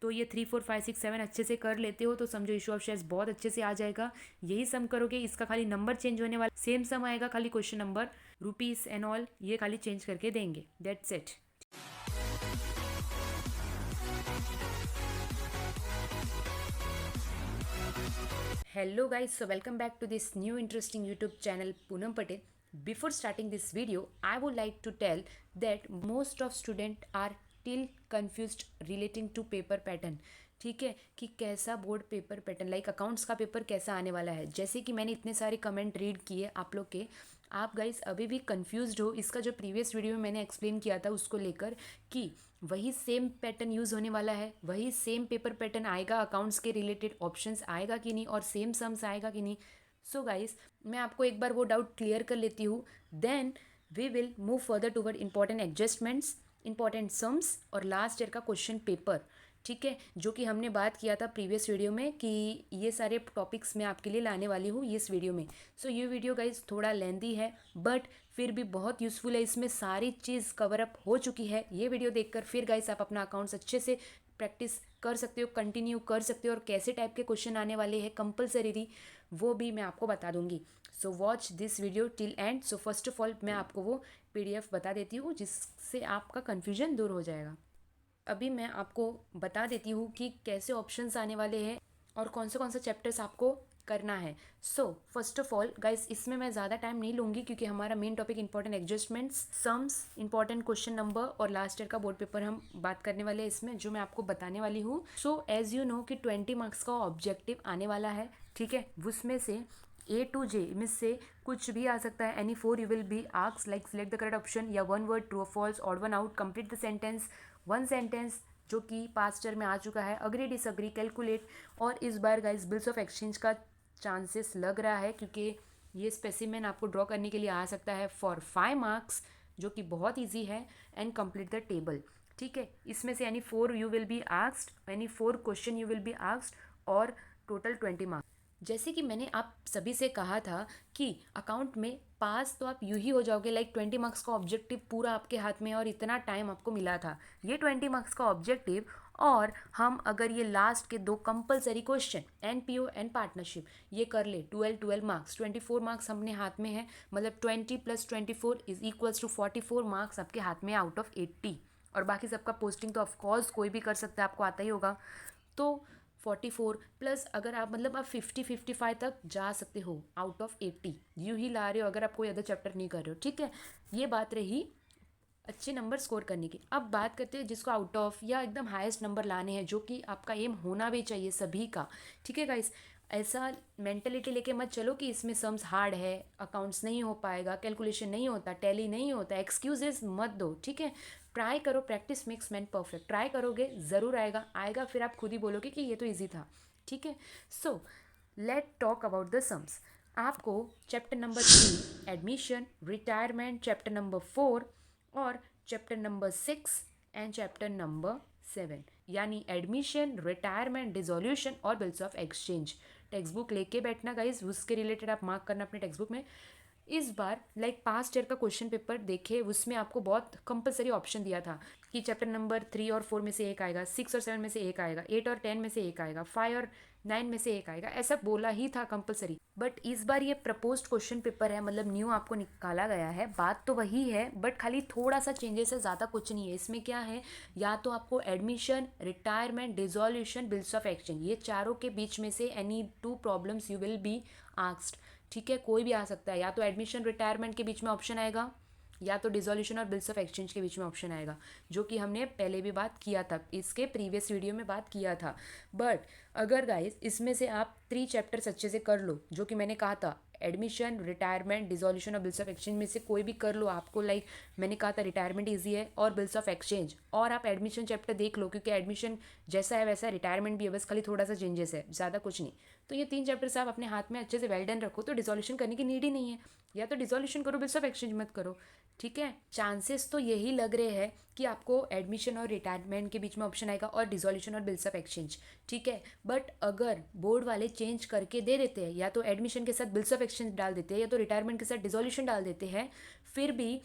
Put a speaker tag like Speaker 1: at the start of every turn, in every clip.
Speaker 1: तो ये 3 4 5 6 7 अच्छे से कर लेते हो तो समझो इशू ऑफ शेयर्स बहुत अच्छे से आ जाएगा। यही सम करोगे, इसका खाली नंबर चेंज होने वाला, सेम सम आएगा, खाली question number rupees and all ये खाली चेंज करके देंगे, that's it. Hello guys, so welcome back to this new interesting YouTube channel Poonam Patel. Before starting this video, I would like to tell that most of students are still confused relating to paper pattern. ठीक है कि कैसा board paper pattern like accounts का paper कैसा आने वाला है। जैसे कि मैंने इतने सारे कमेंट रीड किए आप लोग के, आप गाइस अभी भी कंफ्यूज्ड हो इसका जो प्रीवियस वीडियो में मैंने एक्सप्लेन किया था उसको लेकर कि वही सेम पैटर्न यूज़ होने वाला है, वही सेम पेपर पैटर्न आएगा, अकाउंट्स के रिलेटेड ऑप्शंस आएगा कि नहीं और सेम सम्स आएगा कि नहीं। सो गाइस मैं आपको एक बार वो डाउट क्लियर कर लेती हूँ, then we will move further toward important adjustments, important sums और लास्ट ईयर का क्वेश्चन पेपर। ठीक है, जो कि हमने बात किया था प्रीवियस वीडियो में कि ये सारे टॉपिक्स मैं आपके लिए लाने वाली हूँ इस वीडियो में। सो ये वीडियो गाइज थोड़ा लेंदी है बट फिर भी बहुत यूज़फुल है, इसमें सारी चीज़ कवर अप हो चुकी है। ये वीडियो देखकर फिर गाइज आप अपना अकाउंट्स अच्छे से प्रैक्टिस कर सकते हो, कंटिन्यू कर सकते हो और कैसे टाइप के क्वेश्चन आने वाले हैं कंपलसरी वो भी मैं आपको बता दूंगी। So watch this video till and. So first of all मैं आपको वो PDF बता देती हूँ जिससे आपका कन्फ्यूजन दूर हो जाएगा। अभी मैं आपको बता देती हूँ कि कैसे ऑप्शंस आने वाले हैं और कौन से चैप्टर्स आपको करना है। So first of all guys इसमें मैं ज़्यादा टाइम नहीं लूँगी क्योंकि हमारा main topic important adjustments, sums, important question number और लास्ट ईयर का बोर्ड पेपर हम बात करने वाले हैं इसमें जो मैं आपको बताने वाली हूँ। सो एज यू नो कि 20 मार्क्स का ऑब्जेक्टिव आने वाला है। ठीक है, उसमें से A to J में से कुछ भी आ सकता है। Any four you will be asked like select the correct option या वन वर्ड ट्रू और false, odd one out, complete the sentence, one sentence जो कि पास्ट ईयर में आ चुका है, अग्री डिसअग्री, कैलकुलेट। और इस बार गाइस बिल्स ऑफ एक्सचेंज का चांसेस लग रहा है क्योंकि ये स्पेसिमेन आपको ड्रॉ करने के लिए आ सकता है फॉर 5 मार्क्स जो कि बहुत ईजी है, एंड कंप्लीट द टेबल। ठीक है, इसमें से any four you will be asked, any four question you will be asked और टोटल 20 मार्क्स। जैसे कि मैंने आप सभी से कहा था कि अकाउंट में पास तो आप यूं ही हो जाओगे, लाइक 20 मार्क्स का ऑब्जेक्टिव पूरा आपके हाथ में और इतना टाइम आपको मिला था, ये 20 मार्क्स का ऑब्जेक्टिव। और हम अगर ये लास्ट के दो compulsory question NPO and partnership ये कर ले, 12 मार्क्स, 24 मार्क्स अपने हाथ में है, मतलब 20 + 24 इज इक्वल्स टू 44 मार्क्स आपके हाथ में आउट ऑफ 80। और बाकी सबका पोस्टिंग तो ऑफकोर्स कोई भी कर सकता है, आपको आता ही होगा। तो 44 प्लस अगर आप मतलब आप 50 55 तक जा सकते हो आउट ऑफ 80, यूँ ही ला रहे हो अगर आप कोई अदर चैप्टर नहीं कर रहे हो। ठीक है, ये बात रही अच्छे नंबर स्कोर करने की। अब बात करते हैं जिसको आउट ऑफ या एकदम हाईएस्ट नंबर लाने हैं, जो कि आपका एम होना भी चाहिए सभी का। ठीक है गाइस, ऐसा मेंटेलिटी लेके मत चलो कि इसमें सम्स हार्ड है, अकाउंट्स नहीं हो पाएगा, कैलकुलेशन नहीं होता, टैली नहीं होता, एक्सक्यूजेस मत दो। ठीक है, ट्राई करो, practice makes man perfect. Try करोगे ज़रूर आएगा, आएगा फिर आप खुद ही बोलोगे कि ये तो ईजी था। ठीक है, so let talk about the sums. आपको chapter number 3 admission, retirement, chapter number 4 और chapter number 6 and chapter number 7 यानी एडमिशन, रिटायरमेंट, डिसोल्यूशन और bills of exchange textbook लेके बैठना गाइज, उसके रिलेटेड आप मार्क करना अपने टेक्स्ट बुक में। इस बार लाइक पास्ट ईयर का क्वेश्चन पेपर देखे, उसमें आपको बहुत कंपलसरी ऑप्शन दिया था कि चैप्टर नंबर 3 और 4 में से एक आएगा, 6 और 7 में से एक आएगा, 8 और 10 में से एक आएगा, 5 और 9 में से एक आएगा, ऐसा बोला ही था कंपलसरी। बट इस बार ये प्रपोज्ड क्वेश्चन पेपर है, मतलब न्यू आपको निकाला गया है, बात तो वही है बट खाली थोड़ा सा चेंजेस है, ज़्यादा कुछ नहीं है। इसमें क्या है, या तो आपको admission, retirement, dissolution, bills of exchange ये चारों के बीच में से any 2 problems you will be asked. ठीक है, कोई भी आ सकता है, या तो एडमिशन रिटायरमेंट के बीच में ऑप्शन आएगा या तो डिसोल्यूशन और बिल्स ऑफ एक्सचेंज के बीच में ऑप्शन आएगा, जो कि हमने पहले भी बात किया था, इसके प्रीवियस वीडियो में बात किया था। बट अगर गाइस इसमें से आप 3 चैप्टर्स अच्छे से कर लो, जो कि मैंने कहा था एडमिशन, रिटायरमेंट, डिसोल्यूशन और बिल्स ऑफ एक्सचेंज में से कोई भी कर लो, आपको लाइक मैंने कहा था रिटायरमेंट ईजी है और बिल्स ऑफ एक्सचेंज, और आप एडमिशन चैप्टर देख लो क्योंकि एडमिशन जैसा है वैसा रिटायरमेंट भी है, बस खाली थोड़ा सा चेंजेस है, ज़्यादा कुछ नहीं। तो ये 3 चैप्टर्स आप अपने हाथ में अच्छे से वेल डन रखो तो डिसोल्यूशन करने की नीड ही नहीं है, या तो डिसोल्यूशन करो, बिल्स ऑफ एक्सचेंज मत करो। ठीक है, चांसेस तो यही लग रहे हैं कि आपको एडमिशन और रिटायरमेंट के बीच में ऑप्शन आएगा और डिसोल्यूशन और बिल्स ऑफ एक्सचेंज। ठीक है, बट अगर बोर्ड वाले चेंज करके दे देते हैं, या तो एडमिशन के साथ बिल्स ऑफ एक्सचेंज डाल देते हैं या तो रिटायरमेंट के साथ डिसोल्यूशन डाल देते हैं, फिर भी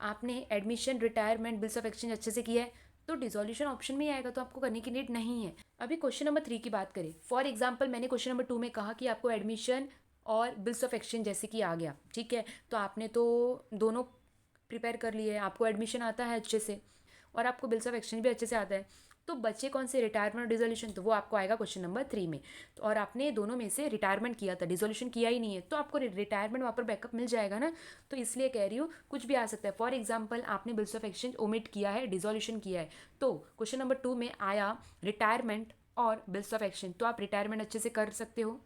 Speaker 1: आपने admission, retirement, bills of exchange अच्छे से किया है तो डिसोल्यूशन ऑप्शन में ही आएगा, तो आपको करने की नीड नहीं है। अभी क्वेश्चन नंबर 3 की बात करें, फॉर एग्जाम्पल मैंने क्वेश्चन नंबर 2 में कहा कि आपको एडमिशन और बिल्स ऑफ एक्सचेंज जैसे कि आ गया, ठीक है, तो आपने तो दोनों प्रिपेयर कर लिए, आपको एडमिशन आता है अच्छे से और आपको बिल्स ऑफ एक्सचेंज भी अच्छे से आता है, तो बच्चे कौन से, रिटायरमेंट और डिसोल्यूशन, तो वो आपको आएगा क्वेश्चन नंबर 3 में। तो और आपने दोनों में से रिटायरमेंट किया था, डिसोल्यूशन किया ही नहीं है, तो आपको रिटायरमेंट वहाँ पर बैकअप मिल जाएगा ना। तो इसलिए कह रही हूँ कुछ भी आ सकता है। फॉर एग्जाम्पल आपने बिल्स ऑफ एक्सचेंज ओमिट किया है, डिसोल्यूशन किया है, तो क्वेश्चन नंबर 2 में आया रिटायरमेंट और बिल्स ऑफ एक्सचेंज, तो आप रिटायरमेंट अच्छे से कर सकते हो,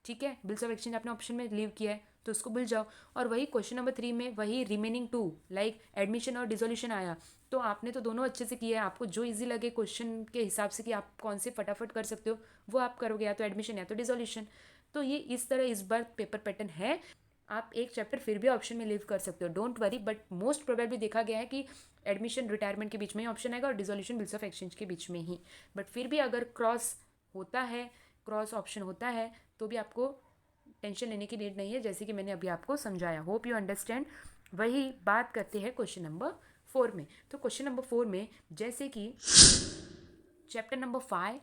Speaker 1: ठीक है। बिल्स ऑफ एक्सचेंज आपने ऑप्शन में लीव किया है तो उसको भूल जाओ। और वही क्वेश्चन नंबर 3 में वही रिमेनिंग 2 लाइक एडमिशन और डिसोल्यूशन आया, तो आपने तो दोनों अच्छे से किया है, आपको जो इजी लगे क्वेश्चन के हिसाब से कि आप कौन से फटाफट कर सकते हो वो आप करोगे, या तो एडमिशन या तो डिसोल्यूशन। तो ये इस तरह इस बार पेपर पैटर्न है। आप एक चैप्टर फिर भी ऑप्शन में लीव कर सकते हो, don't worry, but most probably देखा गया है कि एडमिशन रिटायरमेंट के बीच में ही ऑप्शन आएगा और डिसोल्यूशन बिल्स ऑफ एक्सचेंज के बीच में ही। बट फिर भी अगर क्रॉस होता है, क्रॉस ऑप्शन होता है, तो भी आपको टेंशन लेने की नीड नहीं है, जैसे कि मैंने अभी आपको समझाया। Hope you understand. वही बात करते हैं क्वेश्चन नंबर 4 में। तो क्वेश्चन नंबर 4 में जैसे कि chapter number 5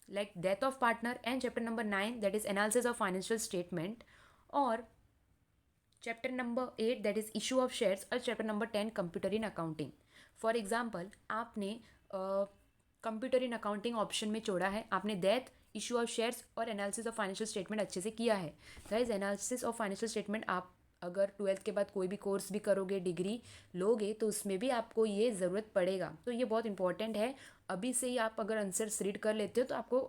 Speaker 1: like death of partner and chapter number 9 that is analysis of financial statement, और chapter number 8 that is issue of shares, और chapter number 10 computer in accounting. For example आपने computer in accounting option में छोड़ा है, आपने death, issue of shares और analysis of financial statement अच्छे से किया है। Guys analysis of financial statement आप अगर 12th के बाद कोई भी कोर्स भी करोगे, डिग्री लोगे, तो उसमें भी आपको ये ज़रूरत पड़ेगा, तो ये बहुत इंपॉर्टेंट है। अभी से ही आप अगर आंसर्स रीड कर लेते हो तो आपको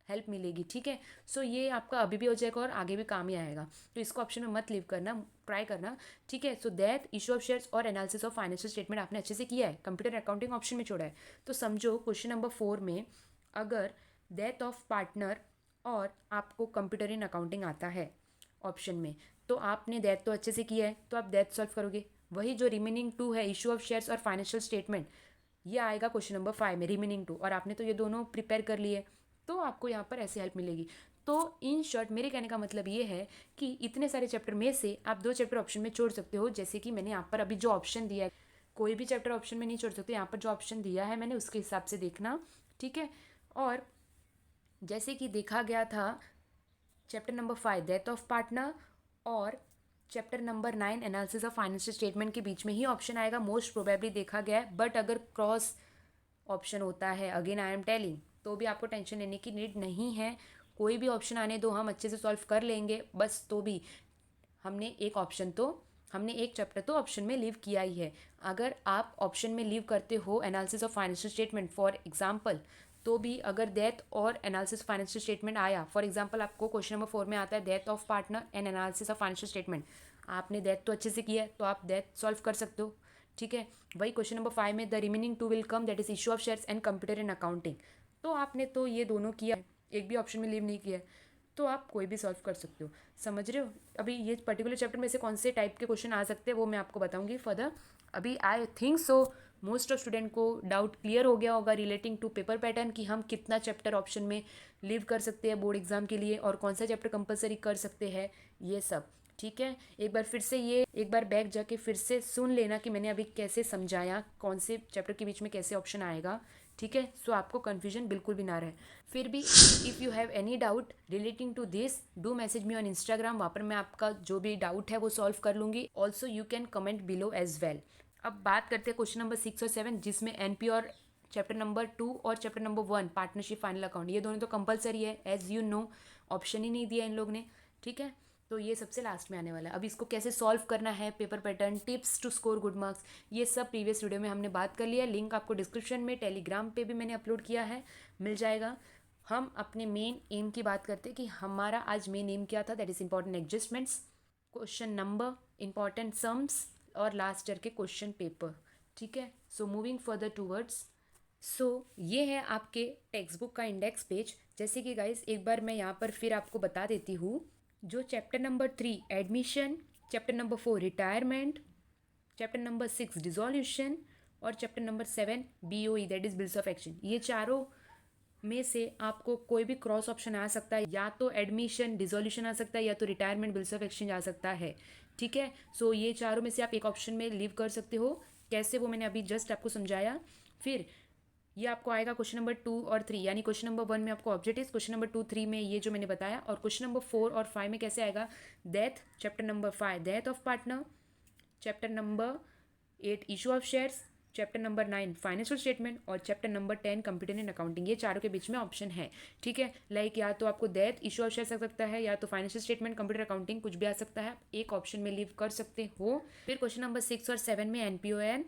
Speaker 1: हेल्प मिलेगी, ठीक है। सो ये आपका अभी भी हो जाएगा और आगे भी काम ही आएगा, तो इसको ऑप्शन में मत लीव करना, ट्राई करना, ठीक है। So that issue of shares और एनालिसिस ऑफ फाइनेंशियल स्टेटमेंट आपने अच्छे से किया है, कंप्यूटर अकाउंटिंग ऑप्शन में छोड़ा है। तो समझो क्वेश्चन नंबर 4 में अगर डेथ ऑफ पार्टनर और आपको कंप्यूटर इन अकाउंटिंग आता है ऑप्शन में, तो आपने डेथ तो अच्छे से किया है, तो आप डेथ सॉल्व करोगे। वही जो रिमेनिंग 2 है, इशू ऑफ शेयर्स और फाइनेंशियल स्टेटमेंट, ये आएगा क्वेश्चन नंबर 5 में, रिमेनिंग 2, और आपने तो ये दोनों प्रिपेयर कर लिए, तो आपको यहाँ पर ऐसे हेल्प मिलेगी। तो इन शॉर्ट मेरे कहने का मतलब ये है कि इतने सारे चैप्टर में से आप 2 चैप्टर ऑप्शन में छोड़ सकते हो, जैसे कि मैंने यहाँ पर अभी जो ऑप्शन दिया है, कोई भी चैप्टर ऑप्शन में नहीं छोड़ सकते, यहाँ पर जो ऑप्शन दिया है मैंने उसके हिसाब से देखना, ठीक है। और जैसे कि देखा गया था chapter number 5 death of partner और chapter number 9 analysis of financial statement के बीच में ही ऑप्शन आएगा, मोस्ट प्रोबेबली देखा गया है। बट अगर क्रॉस ऑप्शन होता है, अगेन आई एम टेलिंग, तो भी आपको टेंशन लेने की नीड नहीं है, कोई भी ऑप्शन आने दो, हम अच्छे से सॉल्व कर लेंगे बस। तो भी हमने एक चैप्टर तो ऑप्शन में लीव किया ही है। अगर आप ऑप्शन में लीव करते हो analysis of financial statement for example, तो भी अगर डेथ और एनालिसिस फाइनेंशियल स्टेटमेंट आया, फॉर एग्जांपल आपको क्वेश्चन नंबर 4 में आता है death of partner and analysis of financial statement, आपने डेथ तो अच्छे से किया है तो आप डेथ सॉल्व कर सकते हो, ठीक है। वही क्वेश्चन नंबर 5 में the remaining 2 will come that is issue of shares and computer in accounting, तो आपने तो ये दोनों किया है, एक भी ऑप्शन में लीव नहीं किया है, तो आप कोई भी सॉल्व कर सकते हो, समझ रहे हो। अभी ये पर्टिकुलर चैप्टर में से कौन से टाइप के क्वेश्चन आ सकते हैं वो मैं आपको बताऊंगी फर्दर। अभी I think so most of student को डाउट क्लियर हो गया होगा रिलेटिंग टू पेपर पैटर्न कि हम कितना चैप्टर ऑप्शन में लीव कर सकते हैं बोर्ड एग्जाम के लिए और कौन सा चैप्टर कंपलसरी कर सकते हैं, ये सब, ठीक है। एक बार फिर से ये एक बार बैक जाके फिर से सुन लेना कि मैंने अभी कैसे समझाया, कौन से चैप्टर के बीच में कैसे ऑप्शन आएगा, ठीक है। सो आपको कन्फ्यूजन बिल्कुल भी ना रहे। फिर भी if you have any doubt relating to this do message me on Instagram, वहाँ पर मैं आपका जो भी डाउट है वो सॉल्व कर लूँगी। Also you can comment below as well. अब बात करते हैं क्वेश्चन नंबर 6 और 7 जिसमें एनपी और चैप्टर नंबर 2 और chapter number 1 partnership final account, ये दोनों तो कंपलसरी है, एज यू नो, ऑप्शन ही नहीं दिया इन लोग ने, ठीक है। तो ये सबसे लास्ट में आने वाला है। अब इसको कैसे सॉल्व करना है, paper pattern, tips to score good marks, ये सब प्रीवियस वीडियो में हमने बात कर लिया। लिंक आपको डिस्क्रिप्शन में, टेलीग्राम पे भी मैंने अपलोड किया है, मिल जाएगा। हम अपने मेन एम की बात करते हैं कि हमारा आज मेन एम क्या था, that is important adjustments, question number, important sums और लास्ट ईयर के क्वेश्चन पेपर, ठीक है। सो मूविंग फर्दर टूवर्ड्स, सो ये है आपके टेक्स्ट बुक का इंडेक्स पेज। जैसे कि गाइस एक बार मैं यहाँ पर फिर आपको बता देती हूँ, जो chapter number 3 admission, chapter number 4 retirement, chapter number 6 dissolution और chapter number 7 BOE that is bills of exchange, ये चारों में से आपको कोई भी क्रॉस ऑप्शन आ सकता है, या तो एडमिशन डिसोल्यूशन आ सकता है या तो रिटायरमेंट बिल्स ऑफ एक्सचेंज आ सकता है, ठीक है। सो ये चारों में से आप एक ऑप्शन में लीव कर सकते हो, कैसे वो मैंने अभी जस्ट आपको समझाया। फिर ये आपको आएगा क्वेश्चन नंबर 2 और 3, यानी क्वेश्चन नंबर 1 में आपको ऑब्जेक्टिव्स, क्वेश्चन नंबर 2 3 में ये जो मैंने बताया, और क्वेश्चन नंबर 4 और 5 में कैसे आएगा, death, chapter number 5 death of partner, chapter number 8 issue of shares, chapter number 9 financial statement, और chapter number 10 computer and accounting. ये चारों के बीच में ऑप्शन है, ठीक है। लाइक या तो आपको डेथ, इशू ऑफ शेयर्स आ सकता है, या तो फाइनेंशियल स्टेटमेंट, कंप्यूटर अकाउंटिंग, कुछ भी आ सकता है, एक ऑप्शन में लीव कर सकते हो। फिर क्वेश्चन नंबर 6 और 7 में एनपीओ एंड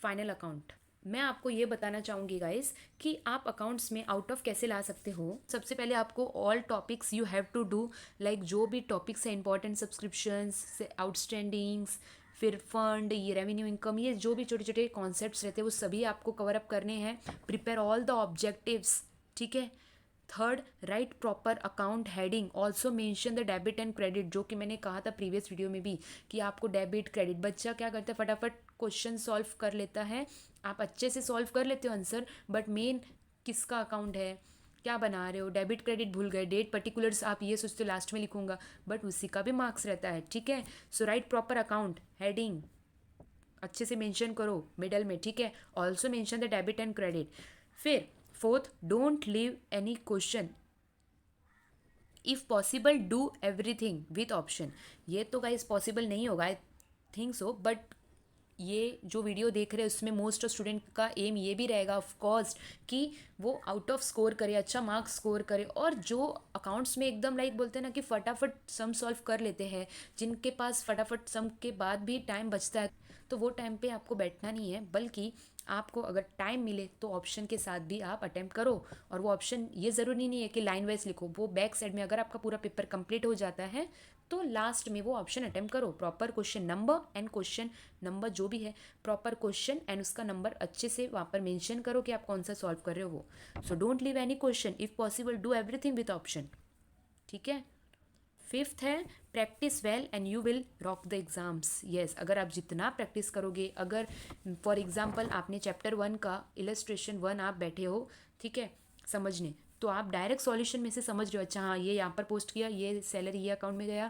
Speaker 1: फाइनल अकाउंट। मैं आपको ये बताना चाहूँगी गाइस कि आप अकाउंट्स में आउट ऑफ कैसे ला सकते हो। सबसे पहले आपको all topics you have to do, like जो भी टॉपिक्स है इंपॉर्टेंट, सब्सक्रिप्शंस, आउटस्टैंडिंग्स, फिर फंड, ये रेवेन्यू इनकम, ये जो भी छोटे छोटे कॉन्सेप्ट्स रहते हैं वो सभी आपको कवर अप करने हैं। प्रिपेयर ऑल द ऑब्जेक्टिव्स, ठीक है। Third, right proper account heading, also mention the debit and credit, जो कि मैंने कहा था प्रीवियस वीडियो में भी कि आपको डेबिट क्रेडिट, बच्चा क्या करता है फटाफट क्वेश्चन सॉल्व कर लेता है, आप अच्छे से सॉल्व कर लेते हो आंसर, बट मेन किसका अकाउंट है, क्या बना रहे हो, डेबिट क्रेडिट भूल गए, डेट पर्टिकुलर्स आप ये सोचते हो लास्ट में लिखूंगा, बट उसी का भी मार्क्स रहता है, ठीक है। So write proper account heading, अच्छे से मेंशन करो मिडल में, ठीक है। Also mention the debit and credit. फिर fourth, don't leave any question, if possible do everything with option. ये तो गाइस पॉसिबल नहीं होगा, आई थिंक सो, बट ये जो वीडियो देख रहे हैं उसमें मोस्ट ऑफ स्टूडेंट का एम ये भी रहेगा ऑफ कोर्स कि वो आउट ऑफ स्कोर करे, अच्छा मार्क्स स्कोर करे। और जो अकाउंट्स में एकदम लाइक बोलते हैं ना कि फटाफट सम सॉल्व कर लेते हैं, जिनके पास फटाफट सम के बाद भी टाइम बचता है, तो वो टाइम पे आपको बैठना नहीं है, बल्कि आपको अगर टाइम मिले तो ऑप्शन के साथ भी आप अटेम्प्ट करो। और वो ऑप्शन ये ज़रूरी नहीं है कि लाइन वाइज लिखो, वो बैक साइड में अगर आपका पूरा पेपर कंप्लीट हो जाता है तो लास्ट में वो ऑप्शन अटेम्प्ट करो। Proper question number and question number जो भी है, प्रॉपर क्वेश्चन एंड उसका नंबर अच्छे से वहाँ पर मेंशन करो कि आप कौन सा सॉल्व कर रहे हो वो। So don't leave any question, if possible do everything with option, ठीक है। फिफ्थ है practice well and you will rock the exams. Yes, अगर आप जितना प्रैक्टिस करोगे, अगर फॉर एग्जाम्पल आपने चैप्टर 1 का इलस्ट्रेशन 1 आप बैठे हो, ठीक है, समझने, तो आप डायरेक्ट सॉल्यूशन में से समझ रहे हो, अच्छा हाँ ये यहाँ पर पोस्ट किया, ये सैलरी ये अकाउंट में गया,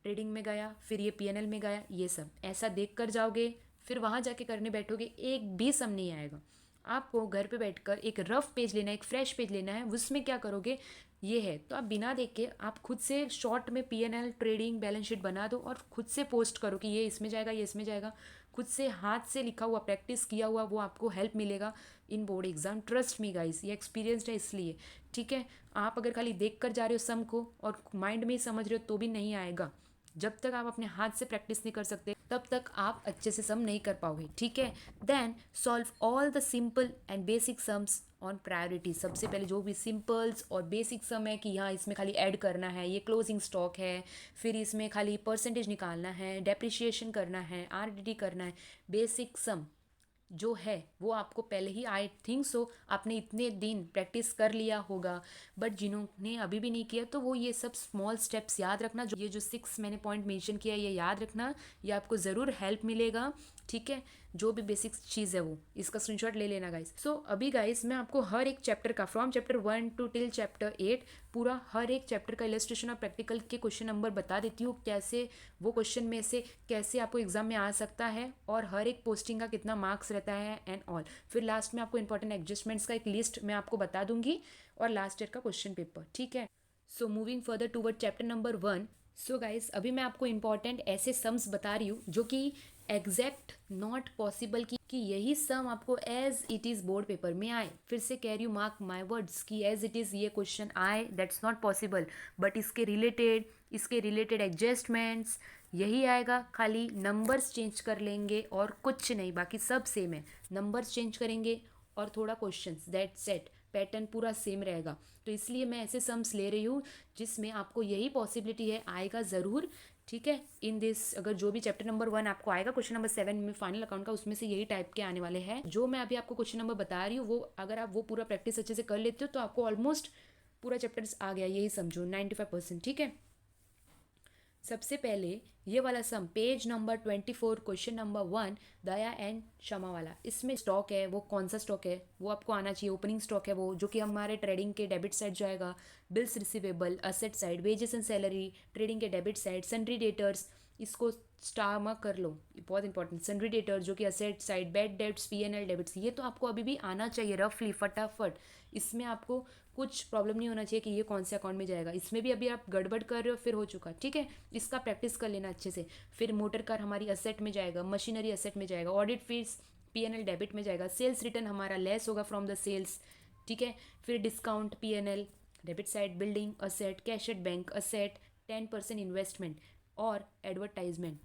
Speaker 1: ट्रेडिंग में गया, फिर ये पीएनएल में गया, ये सब ऐसा देख कर जाओगे, फिर वहाँ जाके करने बैठोगे एक भी सम नहीं आएगा। आपको घर पे बैठकर एक रफ पेज लेना है, एक फ्रेश पेज लेना है, उसमें क्या करोगे, ये है तो आप बिना देख के आप खुद से शॉर्ट में पीएनएल, ट्रेडिंग, बैलेंस शीट बना दो और खुद से पोस्ट करो कि ये इसमें जाएगा, ये इसमें जाएगा। खुद से हाथ से लिखा हुआ, प्रैक्टिस किया हुआ, वो आपको हेल्प मिलेगा इन board exam. Trust me guys, ये एक्सपीरियंसड है इसलिए, ठीक है। आप अगर खाली देख कर जा रहे हो सम को और माइंड में ही समझ रहे हो तो भी नहीं आएगा। जब तक आप अपने हाथ से प्रैक्टिस नहीं कर सकते तब तक आप अच्छे से सम नहीं कर पाओगे, ठीक है। Then solve all the simple and basic sums on priority. सबसे पहले जो भी सिंपल्स और बेसिक सम है कि यहाँ इसमें खाली ऐड करना है, ये क्लोजिंग स्टॉक है, फिर इसमें खाली परसेंटेज निकालना है, डेप्रिशिएशन करना है, आरडीटी करना है, बेसिक सम जो है वो आपको पहले ही, आई थिंक सो, आपने इतने दिन प्रैक्टिस कर लिया होगा। बट जिन्होंने अभी भी नहीं किया तो वो ये सब स्मॉल स्टेप्स याद रखना, जो ये जो 6 मैंने पॉइंट मेंशन किया है ये याद रखना, ये आपको ज़रूर हेल्प मिलेगा, ठीक है। जो भी बेसिक चीज़ है वो इसका स्क्रीनशॉट ले लेना गाइस। सो अभी गाइस मैं आपको हर एक चैप्टर का, from chapter 1 to till chapter 8, पूरा हर एक चैप्टर का इलस्ट्रेशन और प्रैक्टिकल के क्वेश्चन नंबर बता देती हूँ, कैसे वो क्वेश्चन में से कैसे आपको एग्जाम में आ सकता है, और हर एक पोस्टिंग का कितना मार्क्स रहता है एंड ऑल। फिर लास्ट में आपको इंपॉर्टेंट एडजस्टमेंट्स का एक लिस्ट मैं आपको बता दूंगी, और लास्ट ईयर का क्वेश्चन पेपर, ठीक है। So moving further toward chapter number 1। So guys अभी मैं आपको इंपॉर्टेंट ऐसे सम्स बता रही हूँ जो कि एग्जैक्ट नॉट पॉसिबल कि यही सम आपको as it is board paper में आए। फिर से कह रही हूँ, मार्क माई वर्ड्स, कि एज इट इज़ ये क्वेश्चन आए, दैट्स नॉट पॉसिबल, बट इसके रिलेटेड एडजस्टमेंट्स यही आएगा, खाली नंबर्स चेंज कर लेंगे और कुछ नहीं, बाकी सब सेम है। नंबर्स चेंज करेंगे और थोड़ा क्वेश्चंस, दैट सेट, पैटर्न पूरा सेम रहेगा। तो इसलिए मैं ऐसे सम्स ले रही हूँ जिसमें आपको यही पॉसिबिलिटी है, आएगा ज़रूर, ठीक है। इन दिस अगर जो भी चैप्टर नंबर 1 आपको आएगा, क्वेश्चन नंबर 7 में फाइनल अकाउंट का, उसमें से यही टाइप के आने वाले हैं। जो मैं अभी आपको क्वेश्चन नंबर बता रही हूँ वो अगर आप वो पूरा प्रैक्टिस अच्छे से कर लेते हो तो आपको ऑलमोस्ट पूरा चैप्टर्स आ गया, यही समझो 95%, ठीक है। सबसे पहले ये वाला sum, page number 24, question number 1, Daya and Kshama वाला। इसमें स्टॉक है, वो कौन सा स्टॉक है वो आपको आना चाहिए। ओपनिंग स्टॉक है वो, जो कि हमारे ट्रेडिंग के डेबिट साइड जाएगा। Bills receivable, asset side, wages and salary, trading के डेबिट साइड, सन्ड्री डेटर्स, इसको स्टार मार्क कर लो, बहुत इंपॉर्टेंट। सन्ड्री डेटर जो कि asset side, bad debts, PNL debits, ये तो आपको अभी भी आना चाहिए रफली फटाफट। इसमें आपको कुछ प्रॉब्लम नहीं होना चाहिए कि ये कौन से अकाउंट में जाएगा। इसमें भी अभी आप गड़बड़ कर रहे हो फिर हो चुका, ठीक है, इसका प्रैक्टिस कर लेना अच्छे से। फिर मोटर कार हमारी असेट में जाएगा, मशीनरी असेट में जाएगा, ऑडिट फीस पीएनएल डेबिट में जाएगा, सेल्स रिटर्न हमारा लेस होगा फ्रॉम द सेल्स, ठीक है। फिर discount PNL debit side, building asset, cash at bank asset, 10% investment और एडवर्टाइजमेंट।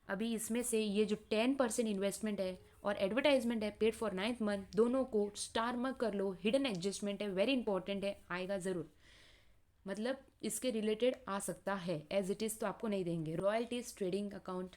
Speaker 1: अभी इसमें से ये जो 10% इन्वेस्टमेंट है और एडवर्टाइजमेंट है पेड फॉर 9th मंथ, दोनों को स्टार मार्क कर लो। हिडन एडजस्टमेंट है, वेरी इंपॉर्टेंट है, आएगा ज़रूर, मतलब इसके रिलेटेड आ सकता है, एज इट इज़ तो आपको नहीं देंगे। रॉयल्टीज ट्रेडिंग अकाउंट,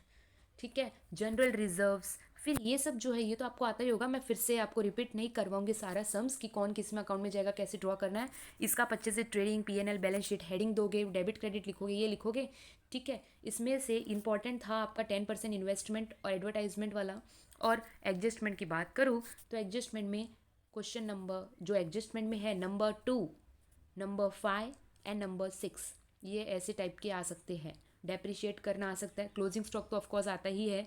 Speaker 1: ठीक है, जनरल रिजर्व्स, फिर ये सब जो है ये तो आपको आता ही होगा। मैं फिर से आपको रिपीट नहीं करवाऊंगी सारा सम्स कि कौन किस में अकाउंट में जाएगा, कैसे ड्रॉ करना है। इसका 25 से trading, PNL, balance sheet, heading दोगे, डेबिट क्रेडिट लिखोगे, ये लिखोगे, ठीक है। इसमें से इंपॉर्टेंट था आपका 10% इन्वेस्टमेंट और एडवर्टाइजमेंट वाला। और एडजस्टमेंट की बात करूँ तो एडजस्टमेंट में क्वेश्चन नंबर जो एडजस्टमेंट में है नंबर 2, नंबर 5 एंड नंबर 6, ये ऐसे टाइप के आ सकते हैं। डेप्रिशिएट करना आ सकता है, क्लोजिंग स्टॉक तो ऑफकोर्स आता ही है।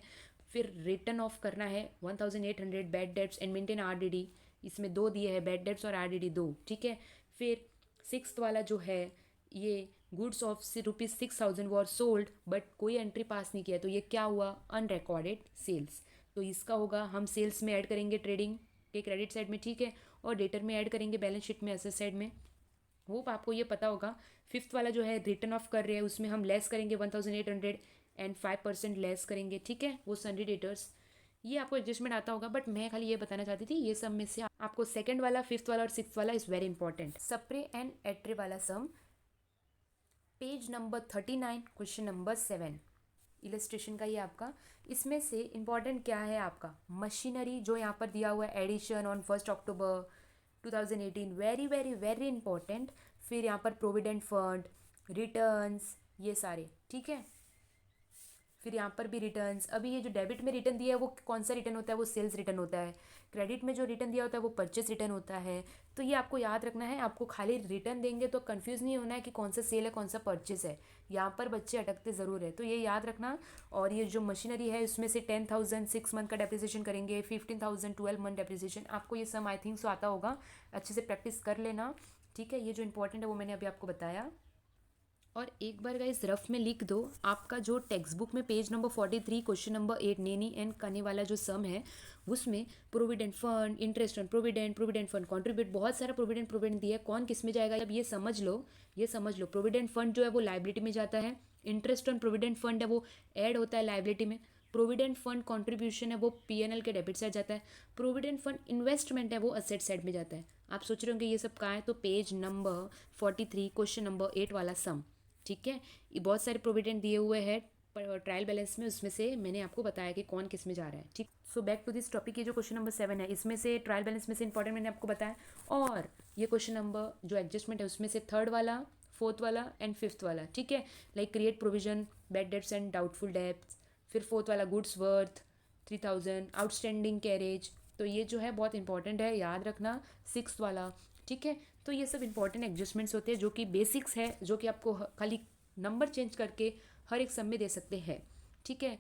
Speaker 1: फिर रिटर्न ऑफ करना है 1800 bad debts and maintain RDD, इसमें दो दिए हैं, बैड डेट्स और आरडीडी दो, ठीक है। फिर सिक्स्थ वाला जो है ये goods of ₹6,000 war sold but कोई एंट्री पास नहीं किया, तो ये क्या हुआ, अनरिकॉर्डेड सेल्स। तो इसका होगा, हम सेल्स में ऐड करेंगे ट्रेडिंग के क्रेडिट साइड में, ठीक है, और डेटर में ऐड करेंगे बैलेंस शीट में एसेट साइड में। होप आपको ये पता होगा। फिफ्थ वाला जो है रिटर्न ऑफ कर रहे हैं, उसमें हम लेस करेंगे 1800 एंड 5% लेस करेंगे, ठीक है, वो सन्ड्री डेटर्स। ये आपको एडजस्टमेंट आता होगा, बट मैं खाली ये बताना चाहती थी, ये सब में से आपको सेकंड वाला, फिफ्थ वाला और सिक्स्थ वाला इज़ वेरी इंपॉर्टेंट। सप्रे एंड एट्रे वाला sum, page number 39, question number 7, illustration का ये आपका। इसमें से इंपॉर्टेंट क्या है आपका, मशीनरी जो यहाँ पर दिया हुआ है, edition on 1 October 2018, very very very important. फिर यहाँ पर प्रोविडेंट फंड, रिटर्न्स, ये सारे, ठीक है। फिर यहाँ पर भी रिटर्न्स, अभी ये जो डेबिट में रिटर्न दिया है वो कौन सा रिटर्न होता है, वो सेल्स रिटर्न होता है। क्रेडिट में जो रिटर्न दिया होता है वो परचेस रिटर्न होता है। तो ये आपको याद रखना है, आपको खाली रिटर्न देंगे तो कंफ्यूज नहीं होना है कि कौन सा सेल है कौन सा परचेस है, यहाँ पर बच्चे अटकते ज़रूर है, तो ये याद रखना। और ये जो मशीनरी है उसमें से 10,000 6 मंथ का डेप्रिसिएशन करेंगे, 15,000 12 मंथ डेप्रिसिएशन, आपको ये सम आई थिंक सो आता होगा, अच्छे से प्रैक्टिस कर लेना, ठीक है। ये जो इंपॉर्टेंट है वो मैंने अभी आपको बताया। और एक बार गाइस रफ में लिख दो, आपका जो टेक्स्ट बुक में पेज नंबर 43 क्वेश्चन नंबर 8 नेनी एंड कने वाला जो सम है, उसमें provident fund, interest on provident, provident fund contribute, बहुत सारा प्रोविडेंट दिया है, कौन किस में जाएगा अब ये समझ लो, ये समझ लो। प्रोविडेंट फंड जो है वो लाइबिलिटी में जाता है, इंटरेस्ट ऑन प्रोविडेंट फंड है वो ऐड होता है लाइबिलिटी में, प्रोविडेंट फंड कॉन्ट्रीब्यूशन है वो पीएनएल के डेबिट साइड जाता है, प्रोविडेंट फंड इन्वेस्टमेंट है वो असेट साइड में जाता है। आप सोच रहे होंगे ये सब कहाँ है, तो पेज नंबर 43 क्वेश्चन नंबर 8 वाला सम, ठीक है। ये बहुत सारे प्रोविडेंट दिए हुए हैं ट्रायल बैलेंस में, उसमें से मैंने आपको बताया कि कौन किस में जा रहा है, ठीक। So back to this topic, ये जो क्वेश्चन नंबर 7 है इसमें से ट्रायल बैलेंस में से इंपॉर्टेंट मैंने आपको बताया। और ये क्वेश्चन नंबर जो एडजस्टमेंट है उसमें से थर्ड वाला, फोर्थ वाला एंड फिफ्थ वाला, ठीक है, like create provision, bad debts and doubtful debts. फिर फोर्थ वाला गुड्स वर्थ 3,000, आउटस्टैंडिंग कैरेज, तो ये जो है बहुत इंपॉर्टेंट है, याद रखना। सिक्स वाला, ठीक है। तो ये सब इंपॉर्टेंट एडजस्टमेंट्स होते हैं जो कि बेसिक्स है, जो कि आपको खाली नंबर चेंज करके हर एक सम में दे सकते हैं, ठीक है।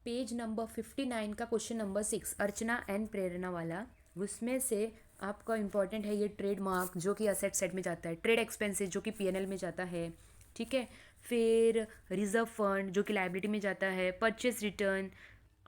Speaker 1: पेज नंबर 59 का क्वेश्चन नंबर 6, अर्चना एंड प्रेरणा वाला, उसमें से आपका इंपॉर्टेंट है ये ट्रेडमार्क जो कि असेट साइड में जाता है, ट्रेड एक्सपेंसेस जो कि पीएनएल में जाता है, ठीक है। फिर रिजर्व फंड जो कि लाइबिलिटी में जाता है, purchase return,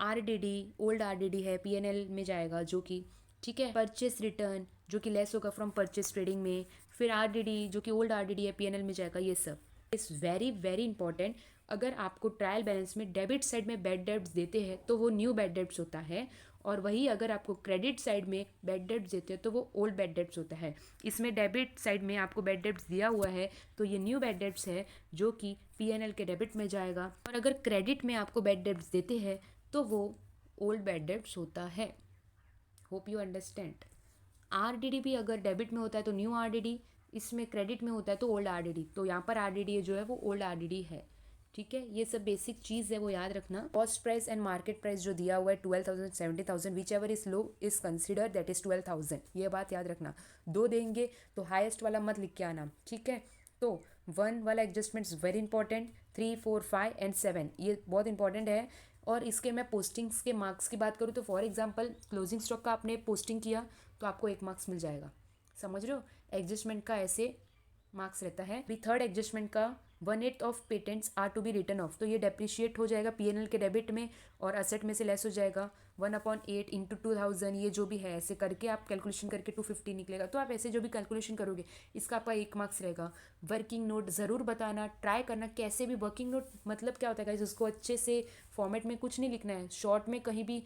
Speaker 1: RDD, old RDD है पीएनएल में जाएगा जो कि, ठीक है, परचेस रिटर्न जो कि लेस होगा फ्रॉम परचेस ट्रेडिंग में, फिर आरडीडी जो कि ओल्ड आरडीडी है पीएनएल में जाएगा, ये सब इज़ वेरी वेरी इंपॉर्टेंट। अगर आपको ट्रायल बैलेंस में डेबिट साइड में बैड डेब्ट्स देते हैं तो वो न्यू बैड डेब्ट्स होता है, और वही अगर आपको क्रेडिट साइड में बैड डेब्ट्स देते हैं तो वो ओल्ड बैड डेब्ट्स होता है। इसमें डेबिट साइड में आपको बैड डेब्ट्स दिया हुआ है तो ये न्यू बैड डेब्ट्स है जो कि पीएनएल के डेबिट में जाएगा, और अगर क्रेडिट में आपको बैड डेब्ट्स देते हैं तो वो ओल्ड बैड डेब्ट्स होता है। Hope you understand. आरडीडी भी अगर डेबिट में होता है तो न्यू आरडीडी, इसमें क्रेडिट में होता है तो ओल्ड आरडीडी, तो यहाँ पर आरडीडी जो है वो ओल्ड आरडीडी है, ठीक है। ये सब बेसिक चीज़ है वो याद रखना। Cost price and market price जो दिया हुआ है 12,000 17,000, which ever is low is consider that is 12,000, ये बात याद रखना। दो देंगे तो हाईएस्ट वाला मत लिख के आना, ठीक है। तो 1 वाला एडजस्टमेंट्स वेरी इंपॉर्टेंट, 3, 4, 5 एंड 7 ये बहुत इंपॉर्टेंट है। और इसके मैं पोस्टिंग्स के मार्क्स की बात करूँ तो फॉर एग्जांपल क्लोजिंग स्टॉक का आपने पोस्टिंग किया तो आपको 1 मार्क्स मिल जाएगा, समझ रहे हो। एडजस्टमेंट का ऐसे मार्क्स रहता है। भी थर्ड एडजस्टमेंट का 1/8 of patents are to be written off, तो ये डेप्रिशिएट हो जाएगा पीएनएल के डेबिट में और असेट में से लेस हो जाएगा। 1/8 इंटू 2000 ये जो भी है ऐसे करके आप कैलकुलेशन करके 250 निकलेगा। तो आप ऐसे जो भी कैलकुलेशन करोगे इसका आपका 1 मार्क्स रहेगा। वर्किंग नोट ज़रूर बताना, ट्राई करना कैसे भी। वर्किंग नोट मतलब क्या होता है गाइस, उसको अच्छे से फॉर्मेट में कुछ नहीं लिखना है, शॉर्ट में कहीं भी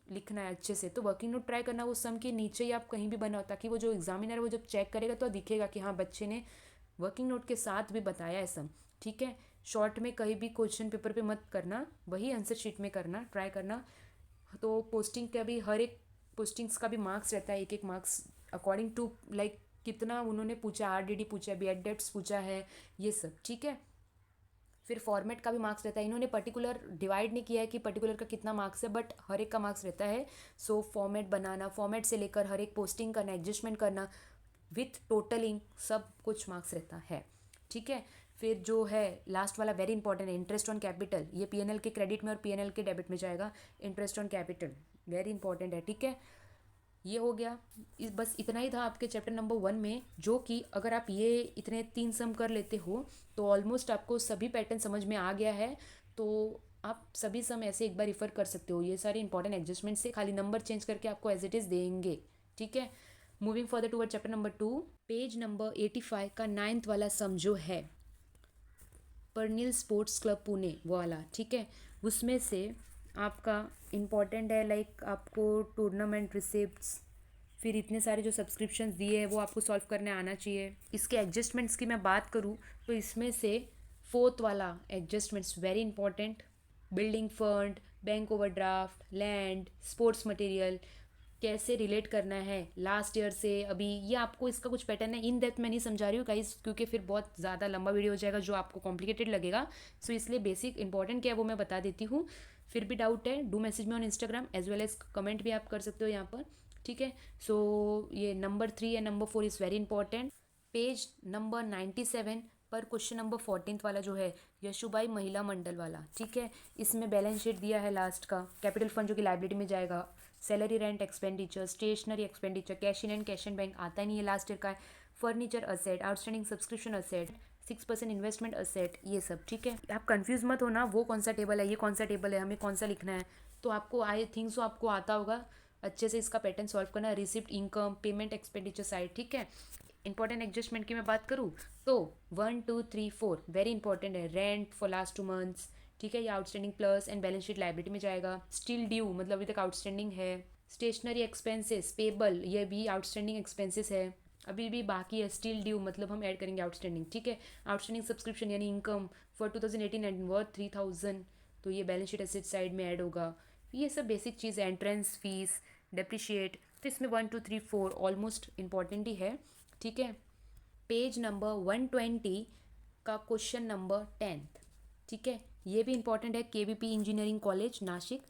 Speaker 1: लिखना है अच्छे से। तो वर्किंग नोट ट्राई करना वो सम के नीचे ही आप कहीं भी बनाओ, ताकि वो जो एग्जामिनर है वो जब चेक करेगा तो दिखेगा कि हाँ बच्चे ने वर्किंग नोट के साथ भी बताया है सम, ठीक है। शॉर्ट में कहीं भी क्वेश्चन पेपर पे मत करना, वही आंसर शीट में करना, ट्राई करना। तो पोस्टिंग का भी हर एक पोस्टिंग्स का भी मार्क्स रहता है, 1-1 मार्क्स अकॉर्डिंग टू लाइक कितना उन्होंने पूछा, आरडीडी पूछा है, बीएड पूछा है, ये सब, ठीक है। फिर फॉर्मेट का भी मार्क्स रहता है। इन्होंने पर्टिकुलर डिवाइड नहीं किया है कि पर्टिकुलर का कितना मार्क्स है, बट हर एक का मार्क्स रहता है। सो फॉर्मेट बनाना, फॉर्मेट से लेकर हर एक पोस्टिंग करना, एडजस्टमेंट करना विथ टोटलिंग सब कुछ मार्क्स रहता है, ठीक है। फिर जो है लास्ट वाला वेरी इंपॉर्टेंट है, इंटरेस्ट ऑन कैपिटल। ये पीएनएल के क्रेडिट में और पीएनएल के डेबिट में जाएगा। Interest on capital very important है, ठीक है। ये हो गया। बस इतना ही था आपके चैप्टर नंबर 1 में, जो कि अगर आप ये इतने 3 सम कर लेते हो तो ऑलमोस्ट आपको सभी पैटर्न समझ में आ गया है। तो आप सभी सम ऐसे एक बार रिफर कर सकते हो। ये सारे इंपॉर्टेंट एडजस्टमेंट से खाली नंबर चेंज करके आपको एज इट इज़ देंगे, ठीक है। Moving further toward chapter number 2, page number 85 का 9th वाला सम जो है, परनील स्पोर्ट्स क्लब पुणे वो वाला, ठीक है। उसमें से आपका इम्पॉर्टेंट है लाइक आपको टूर्नामेंट रिसिप्ट्स, फिर इतने सारे जो सब्सक्रिप्शंस दिए हैं वो आपको सॉल्व करने आना चाहिए। इसके एडजस्टमेंट्स की मैं बात करूँ तो इसमें से 4th वाला adjustments very important, building fund, bank overdraft, land, sports material कैसे रिलेट करना है लास्ट ईयर से अभी, ये आपको इसका कुछ पैटर्न है। इन डेप्थ मैं नहीं समझा रही हूँ गाइस, क्योंकि फिर बहुत ज़्यादा लंबा वीडियो हो जाएगा जो आपको कॉम्प्लिकेटेड लगेगा। सो इसलिए बेसिक इंपॉर्टेंट क्या है वो मैं बता देती हूँ। फिर भी डाउट है do message me on Instagram as well as comment भी आप कर सकते हो यहाँ पर, ठीक है। सो ये number 3 and number 4 is very important. Page number 97 पर क्वेश्चन नंबर 14th वाला जो है यशुबाई महिला मंडल वाला, ठीक है। इसमें बैलेंस शीट दिया है लास्ट का, कैपिटल फंड जो कि लाइबिलिटी में जाएगा, salary rent expenditure, stationery expenditure, cash in and cash and bank आता ही नहीं है लास्ट ईयर का है, furniture asset, outstanding subscription asset, 6% investment asset, ये सब, ठीक है। आप कंफ्यूज मत होना वो कौन सा टेबल है, ये कौन सा टेबल है, हमें कौन सा लिखना है। तो आपको आई थिंक सो आपको आता होगा अच्छे से इसका पैटर्न सॉल्व करना, receipt, income, payment, expenditure side, ठीक है। इंपॉर्टेंट एडजस्टमेंट की मैं बात करूँ तो 1, 2, 3, 4 वेरी इंपॉर्टेंट है। रेंट फॉर लास्ट 2 मंथ्स, ठीक है, ये outstanding plus and balance sheet liability में जाएगा। स्टिल ड्यू मतलब अभी तक आउटस्टैंडिंग है। स्टेशनरी एक्सपेंसेस पेबल, ये भी आउटस्टैंडिंग एक्सपेंसेस है, अभी भी बाकी है। स्टिल ड्यू मतलब हम ऐड करेंगे आउटस्टैंडिंग, ठीक है। आउटस्टैंडिंग सब्सक्रिप्शन यानी इनकम फॉर 2018 एंड वर्थ 3000, तो ये बैलेंस शीट एसेट साइड में ऐड होगा। ये सब बेसिक चीज़ है। एंट्रेंस फीस, डेप्रिशिएट, तो इसमें 1, 2, 3, 4 ऑलमोस्ट इंपॉर्टेंट ही है, ठीक है। पेज नंबर 120 का क्वेश्चन नंबर 10th, ठीक है। ये भी इंपॉर्टेंट है, केवीपी इंजीनियरिंग कॉलेज नासिक।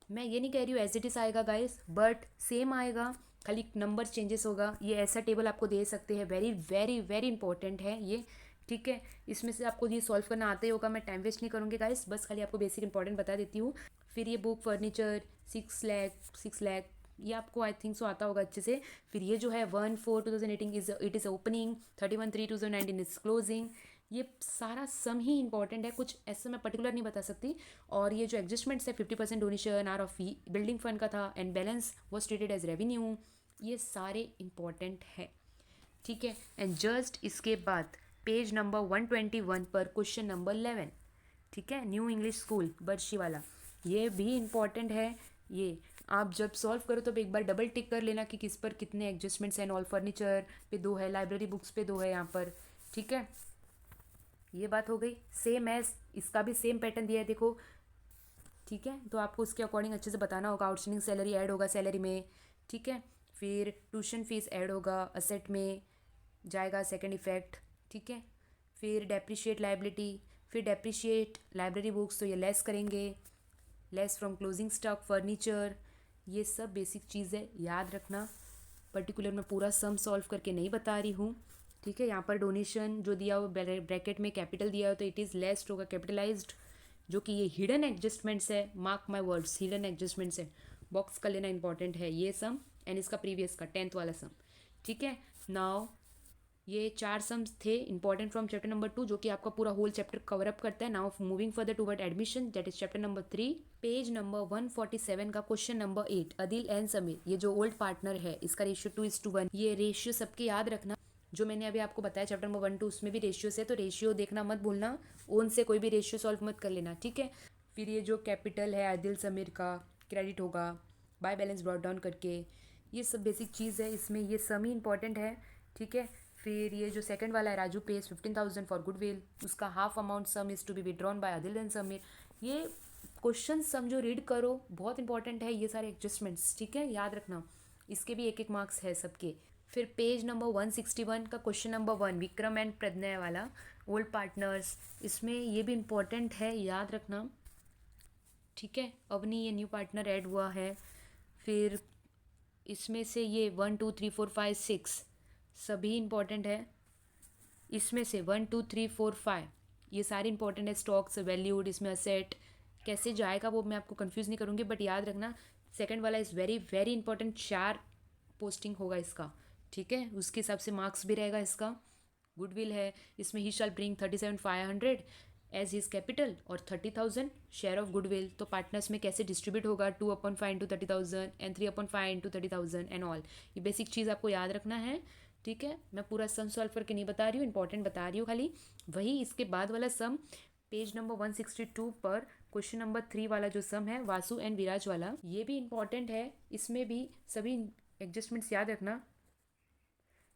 Speaker 1: मैं ये नहीं कह रही हूँ एज इट इज़ आएगा गाइस, बट सेम आएगा, खाली नंबर चेंजेस होगा। ये ऐसा टेबल आपको दे सकते हैं, वेरी वेरी वेरी इंपॉर्टेंट है ये, ठीक है। इसमें से आपको ये सॉल्व करना आता ही होगा, मैं टाइम वेस्ट नहीं करूँगी गाइस, बस खाली आपको बेसिक इंपॉर्टेंट बता देती हूँ। फिर ये बुक फर्नीचर 6 लाख ये आपको आई थिंक सो आता होगा अच्छे से। फिर ये जो है 1/4/2018 it is opening, 31/3/2019 is closing. ये सारा सम ही इंपॉर्टेंट है, कुछ ऐसा मैं पर्टिकुलर नहीं बता सकती। और ये जो एडजस्टमेंट्स है 50% donation are of building fund का था and balance was treated as revenue, ये सारे इंपॉर्टेंट है, ठीक है। एंड जस्ट इसके बाद पेज नंबर 121 पर क्वेश्चन नंबर 11, ठीक है, न्यू इंग्लिश स्कूल बर्शी वाला, ये भी इम्पॉर्टेंट है। ये आप जब सॉल्व करो तो एक बार डबल टिक कर लेना कि किस पर कितने एडजस्टमेंट्स हैं। ऑल फर्नीचर पे 2 है, लाइब्रेरी बुक्स पे 2 है यहाँ पर, ठीक है। ये बात हो गई। सेम एज इसका भी सेम पैटर्न दिया है देखो, ठीक है। तो आपको उसके अकॉर्डिंग अच्छे से बताना होगा। आउटस्टैंडिंग सैलरी ऐड होगा सैलरी में, ठीक है। फिर ट्यूशन फीस ऐड होगा, असेट में जाएगा सेकंड इफेक्ट, ठीक है। फिर डेप्रिशिएट लाइबिलिटी, फिर डेप्रिशिएट लाइब्रेरी बुक्स, तो ये लेस करेंगे, less from closing stock, furniture, ये सब बेसिक चीज़ है, याद रखना। पर्टिकुलर मैं पूरा सम सॉल्व करके नहीं बता रही हूँ, ठीक है। यहाँ पर डोनेशन जो दिया हो ब्रैकेट में कैपिटल दिया हो तो इट इज़ लेस्ड होगा कैपिटलाइज्ड। जो कि ये हिडन एडजस्टमेंट्स है, mark my words, hidden adjustments है, बॉक्स कर लेना इंपॉर्टेंट है ये सम एंड इसका प्रीवियस का 10th वाला सम। ठीक है। नाउ ये 4 सम्स थे इंपॉर्टेंट फ्रॉम चैप्टर नंबर 2 जो कि आपका पूरा होल चैप्टर कवर अप करता है। Now moving further toward admission that is chapter number 3, page number 147 का question number 8, Adil and Sameer, ये जो ओल्ड पार्टनर है इसका रेशियो 2:1। ये रेशियो सबके याद रखना, जो मैंने अभी आपको बताया चैप्टर नंबर 1 2 उसमें भी रेशियो है, तो रेशियो देखना मत भूलना, ओन से कोई भी रेशियो सॉल्व मत कर लेना। ठीक है। फिर ये जो कैपिटल है आदिल समीर का क्रेडिट होगा बाय बैलेंस ब्रॉट डाउन करके, ये सब बेसिक चीज़ है, इसमें ये सम ही इंपॉर्टेंट है। ठीक है। फिर ये जो सेकंड वाला है राजू पेज 15,000 फॉर गुडविल, उसका half amount sum is to be withdrawn by Adil and Sameer. ये क्वेश्चन सम जो रीड करो बहुत इंपॉर्टेंट है, ये सारे एडजस्टमेंट्स। ठीक है, याद रखना, इसके भी एक एक मार्क्स है सबके। फिर पेज नंबर 161 का क्वेश्चन नंबर 1, विक्रम एंड प्रज्ञा वाला, ओल्ड पार्टनर्स, इसमें ये भी इम्पॉर्टेंट है, याद रखना। ठीक है। अवनी ये न्यू पार्टनर ऐड हुआ है। फिर इसमें से ये 1 2 3 4 5 6 सभी इंपॉर्टेंट है। इसमें से 1 2 3 4 5 ये सारे इंपॉर्टेंट है। स्टॉक्स वैल्यूड, इसमें असेट कैसे जाएगा वो मैं आपको कंफ्यूज नहीं करूँगी, बट याद रखना सेकंड वाला is very very important, 4 posting होगा इसका। ठीक है, उसके हिसाब से मार्क्स भी रहेगा इसका। गुडविल है, इसमें ही शैल ब्रिंग 37,500 एज हिज कैपिटल और 30,000 शेयर ऑफ गुडविल। तो पार्टनर्स में कैसे डिस्ट्रीब्यूट होगा, 2/5 into 30,000 and 3/5 into 30,000 and all, ये बेसिक चीज़ आपको याद रखना है। ठीक है, मैं पूरा सम सॉल्व करके नहीं बता रही हूँ, इंपॉर्टेंट बता रही हूँ खाली। वही इसके बाद वाला सम पेज नंबर 162 पर क्वेश्चन नंबर 3 वाला जो सम है वासु एंड विराज वाला, ये भी इंपॉर्टेंट है। इसमें भी सभी एडजस्टमेंट्स याद रखना।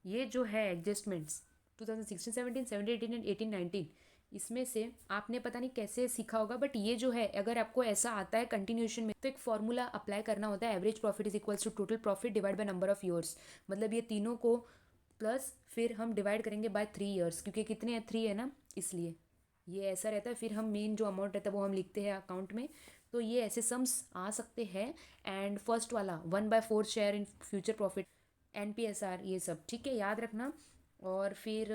Speaker 1: ये जो है एडजस्टमेंट्स 2016 17 17 18 एंड 18 19, इसमें से आपने पता नहीं कैसे सीखा होगा, बट ये जो है अगर आपको ऐसा आता है कंटिन्यूशन में तो एक फॉर्मूला अप्लाई करना होता है, average profit is equals to total profit divide by number of years. मतलब ये तीनों को प्लस फिर हम डिवाइड करेंगे बाय 3 ईयर्स, क्योंकि कितने हैं 3 है ना, इसलिए ये ऐसा रहता है। फिर हम मेन जो अमाउंट रहता है वो हम लिखते हैं अकाउंट में। तो ये ऐसे सम्स आ सकते हैं। एंड फर्स्ट वाला 1/4 share in future profit, NPSR, ये सब ठीक है, याद रखना। और फिर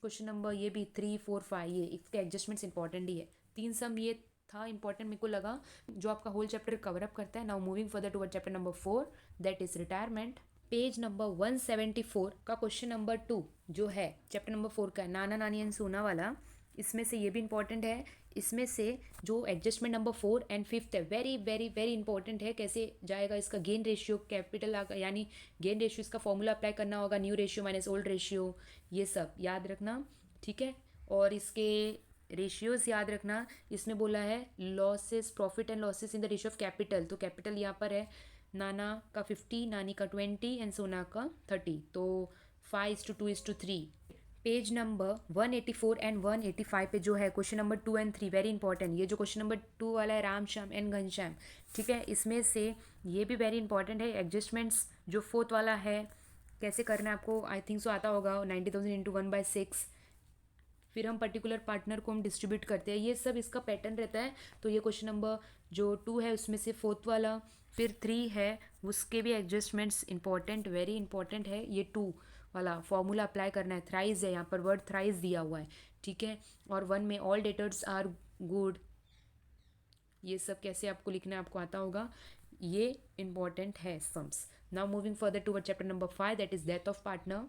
Speaker 1: क्वेश्चन नंबर ये भी 3 4 5 ये इसके एडजस्टमेंट्स इंपॉर्टेंट ही है। 3 सम ये था इंपॉर्टेंट मेरे को लगा, जो आपका होल चैप्टर कवर अप करता है। Now moving further toward chapter number 4 that is retirement, page number 174 का क्वेश्चन नंबर 2 जो है चैप्टर नंबर 4 का नाना नानी एंड सोना वाला, इसमें से ये भी इंपॉर्टेंट है। इसमें से जो एडजस्टमेंट नंबर 4 एंड 5 है वेरी वेरी वेरी इंपॉर्टेंट है, कैसे जाएगा इसका गेन रेशियो कैपिटल यानी गेन रेशियो, इसका फॉर्मूला अप्लाई करना होगा, new ratio minus old ratio, ये सब याद रखना। ठीक है। और इसके रेशियोज याद रखना, इसमें बोला है losses, profit and losses in the ratio of capital, तो कैपिटल यहाँ पर है नाना का 50, नानी का 20 एंड सोना का 30, तो 5:2:3। पेज नंबर 184 एंड 185 पे जो है question number 2 and 3 very important, ये जो क्वेश्चन नंबर 2 वाला है राम श्याम एंड घनश्याम। ठीक है, इसमें से ये भी वेरी इंपॉर्टेंट है। एडजस्टमेंट्स जो 4th वाला है कैसे करना है आपको आई थिंक सो आता होगा, 90,000 इंटू 1/6, फिर हम पर्टिकुलर पार्टनर को हम डिस्ट्रीब्यूट करते हैं, ये सब इसका पैटर्न रहता है। तो ये क्वेश्चन नंबर जो 2 है उसमें से 4th वाला, फिर 3 है उसके भी एडजस्टमेंट्स इंपॉर्टेंट वेरी इंपॉर्टेंट है। ये 2 वाला फॉर्मूला अप्लाई करना है, थ्राइज है यहाँ पर, वर्ड थ्राइज दिया हुआ है। ठीक है। और 1 में ऑल डेटर्स आर गुड, ये सब कैसे आपको लिखना है आपको आता होगा, ये इंपॉर्टेंट है sums. Now moving further toward chapter number 5 that is death of partner,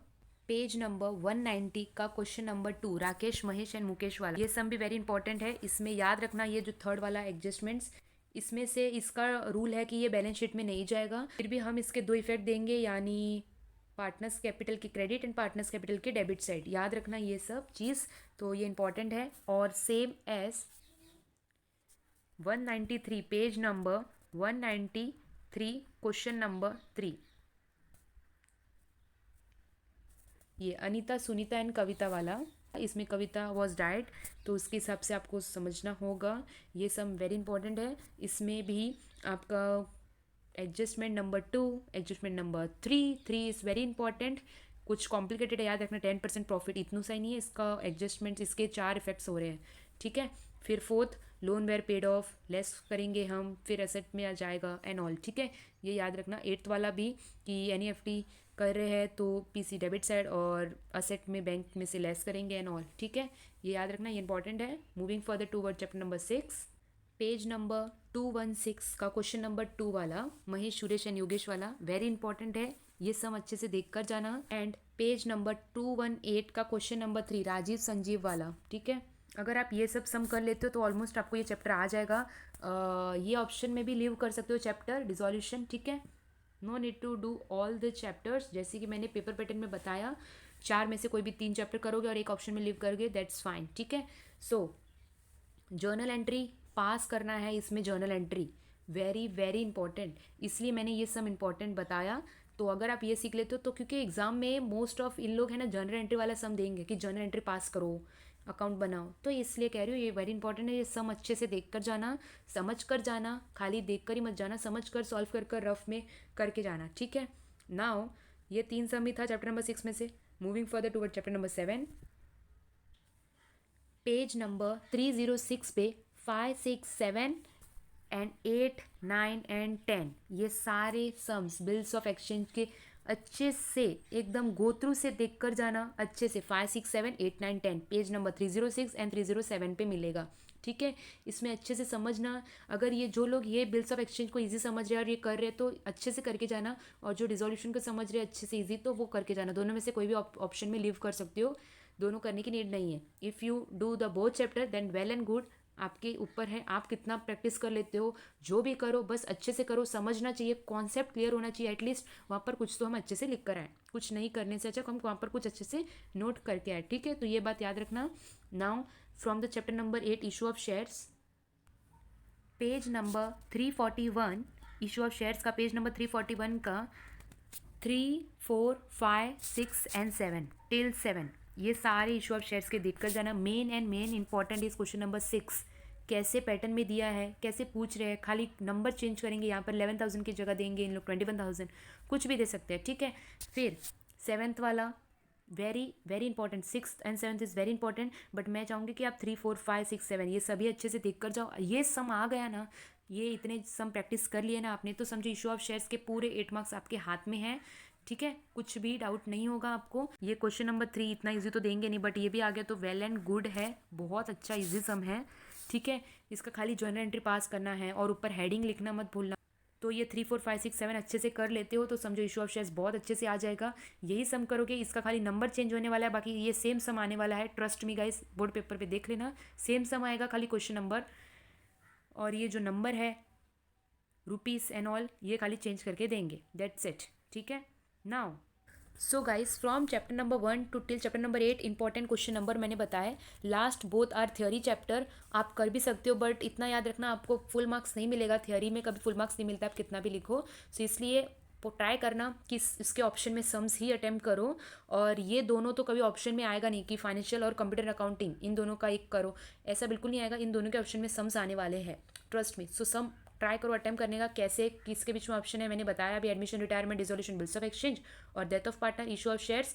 Speaker 1: page number 190 का question number 2 Rakesh Mahesh and Mukesh वाला, ये सम भी वेरी इंपॉर्टेंट है। इसमें याद रखना ये जो 3rd वाला एडजस्टमेंट्स, इसमें से इसका रूल है कि ये बैलेंस शीट में नहीं जाएगा, फिर भी हम इसके 2 इफेक्ट देंगे, यानी पार्टनर्स कैपिटल की क्रेडिट एंड पार्टनर्स कैपिटल के डेबिट साइड, याद रखना ये सब चीज़, तो ये इंपॉर्टेंट है। और same as 193 page number 193 question number 3, ये अनीता सुनीता एंड कविता वाला, इसमें कविता वॉज डाइड, तो उसके हिसाब से आपको समझना होगा, ये सब वेरी इंपॉर्टेंट है। इसमें भी आपका adjustment number 2, adjustment number 3 is very important, कुछ कॉम्प्लिकेटेड है, याद रखना 10% प्रॉफिट इतना सा ही नहीं है इसका एडजस्टमेंट, इसके 4 इफेक्ट्स हो रहे हैं। ठीक है। फिर 4th loan were paid off less करेंगे हम, फिर एसेट में आ जाएगा एंड ऑल। ठीक है, ये याद रखना। 8th वाला भी कि NEFT कर रहे हैं तो पीसी डेबिट साइड और असेट में बैंक में से लेस करेंगे एंड ऑल, ठीक है। ये याद रखना, ये इंपॉर्टेंट है। Moving further toward chapter number 6, page number 216 का क्वेश्चन नंबर 2 वाला, महेश सुरेश एंड योगेश वाला, वेरी इंपॉर्टेंट है। ये सम अच्छे से देख कर जाना। एंड पेज नंबर 218 का क्वेश्चन नंबर 3 राजीव संजीव वाला, ठीक है। अगर आप ये सब सम कर लेते हो तो ऑलमोस्ट आपको ये चैप्टर आ जाएगा। ये ऑप्शन में भी लीव कर सकते हो चैप्टर डिसोल्यूशन, ठीक है। No need to do all the chapters, जैसे कि मैंने पेपर पैटर्न में बताया, 4 में से कोई भी 3 चैप्टर करोगे और एक ऑप्शन में लीव करोगे, दैट्स फाइन, ठीक है। सो जर्नल एंट्री पास करना है, इसमें journal entry very very important, इसलिए मैंने ये सब इंपॉर्टेंट बताया। तो अगर आप ये सीख लेते हो तो, क्योंकि एग्जाम में मोस्ट ऑफ इन लोग है ना जर्नल एंट्री वाला सम देंगे कि जर्नल एंट्री पास करो, अकाउंट बनाओ, तो इसलिए कह रही हूँ ये वेरी इंपॉर्टेंट है। ये सम अच्छे से देख कर जाना, समझ कर जाना, खाली देख कर ही मत जाना, समझ कर सॉल्व कर कर रफ में करके जाना, ठीक है। नाउ ये 3 सम ही था चैप्टर नंबर 6 में से। Moving further toward chapter number 7, page number 306 पे 5, 6, 7 एंड 8, 9 एंड 10 ये सारे सम्स बिल्स ऑफ एक्सचेंज के अच्छे से एकदम गो थ्रू से देख कर जाना, अच्छे से 5, 6, 7, 8, 9, 10 पेज नंबर 306 एंड 307 पे मिलेगा, ठीक है। इसमें अच्छे से समझना। अगर ये जो लोग ये बिल्स ऑफ एक्सचेंज को इजी समझ रहे हैं और ये कर रहे हैं तो अच्छे से करके जाना, और जो रिजोल्यूशन को समझ रहे हैं अच्छे से इजी तो वो करके जाना। दोनों में से कोई भी ऑप्शन में लीव कर सकते हो, दोनों करने की नीड नहीं है। If you do the both chapter then well and good, आपके ऊपर है आप कितना प्रैक्टिस कर लेते हो। जो भी करो बस अच्छे से करो, समझना चाहिए, कॉन्सेप्ट क्लियर होना चाहिए एटलीस्ट। वहाँ पर कुछ तो हम अच्छे से लिख कर आए, कुछ नहीं करने से अच्छा हम वहाँ पर कुछ अच्छे से नोट करके आए, ठीक है। तो ये बात याद रखना। Now from the chapter number 8 issue of shares, page number 341, issue of shares का पेज नंबर 341 का 3, 4, 5, 6 एंड 7 टिल 7 ये सारे इशू ऑफ शेयर्स के देखकर जाना। मेन इंपॉर्टेंट इस क्वेश्चन नंबर 6 कैसे पैटर्न में दिया है, कैसे पूछ रहे हैं, खाली नंबर चेंज करेंगे, यहाँ पर 11,000 की जगह देंगे इन लोग 21,000, कुछ भी दे सकते हैं, ठीक है। फिर 7th वाला very very important, 6th and 7th is very important, but मैं चाहूँगी कि आप 3, 4, 5, 6, 7 ये सभी अच्छे से देख कर जाओ। ये सम आ गया ना, ये इतने सम प्रैक्टिस कर लिए ना आपने, तो समझो इशू ऑफ शेयर्स के पूरे 8 मार्क्स आपके हाथ में हैं, ठीक है। कुछ भी डाउट नहीं होगा आपको। ये क्वेश्चन नंबर 3 इतना इजी तो देंगे नहीं, बट ये भी आ गया तो वेल एंड गुड है, बहुत अच्छा इजी सम है, ठीक है। इसका खाली जर्नल एंट्री पास करना है और ऊपर हेडिंग लिखना मत भूलना। तो ये 3, 4, 5, 6, 7 अच्छे से कर लेते हो तो समझो इशू ऑफ शेयर्स बहुत अच्छे से आ जाएगा। यही सम करोगे, इसका खाली नंबर चेंज होने वाला है, बाकी ये सेम सम आने वाला है, trust me guys, board paper पे देख लेना, सेम सम आएगा, खाली क्वेश्चन नंबर और ये जो नंबर है रुपीस एंड ऑल ये खाली चेंज करके देंगे, दैट्स इट, ठीक है। Now so guys from chapter number 1 to till chapter number 8 important question number मैंने बताया। Last both are theory chapter, आप कर भी सकते हो, बट इतना याद रखना आपको फुल मार्क्स नहीं मिलेगा, थ्योरी में कभी फुल मार्क्स नहीं मिलता, आप कितना भी लिखो। सो इसलिए ट्राई करना कि इसके ऑप्शन में सम्स ही अटेम्प्ट करो, और ये दोनों तो कभी ऑप्शन में आएगा नहीं कि फाइनेंशियल और कंप्यूटर अकाउंटिंग इन दोनों का एक करो, ऐसा बिल्कुल नहीं आएगा। इन दोनों के ऑप्शन में सम्स आने वाले हैं, ट्रस्ट मी। सो सम ट्राई करो अटेम्प्ट करने का। कैसे, किसके बीच में ऑप्शन है मैंने बताया अभी, admission, retirement, dissolution, bills of exchange और death of partner, issue of shares,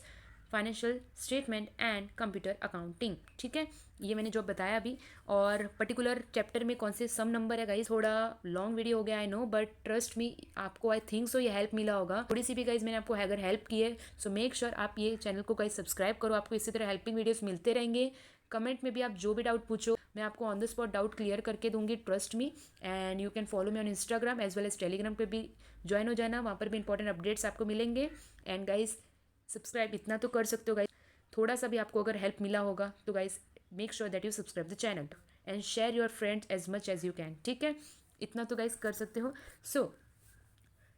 Speaker 1: financial statement and computer accounting, ठीक है। ये मैंने जो बताया अभी, और पर्टिकुलर चैप्टर में कौन से सम नंबर है गाइज, थोड़ा लॉन्ग वीडियो हो गया I know, but trust me आपको आई थिंक सो ये हेल्प मिला होगा थोड़ी सी भी गाइज, मैंने आपको अगर हेल्प की है। सो मेक श्योर आप ये चैनल को गाइज सब्सक्राइब करो, आपको इसी तरह हेल्पिंग वीडियोस मिलते रहेंगे। कमेंट में भी आप जो भी डाउट पूछो मैं आपको on the spot doubt clear करके दूंगी, trust me. And you can follow me on Instagram as well as Telegram पे भी ज्वाइन हो जाना, वहाँ पर भी इंपॉर्टेंट अपडेट्स आपको मिलेंगे। एंड गाइज सब्सक्राइब इतना तो कर सकते हो गाइज, थोड़ा सा भी आपको अगर हेल्प मिला होगा तो guys make sure that you subscribe the channel and share your friends as much as you can, ठीक है। इतना तो गाइज कर सकते हो। सो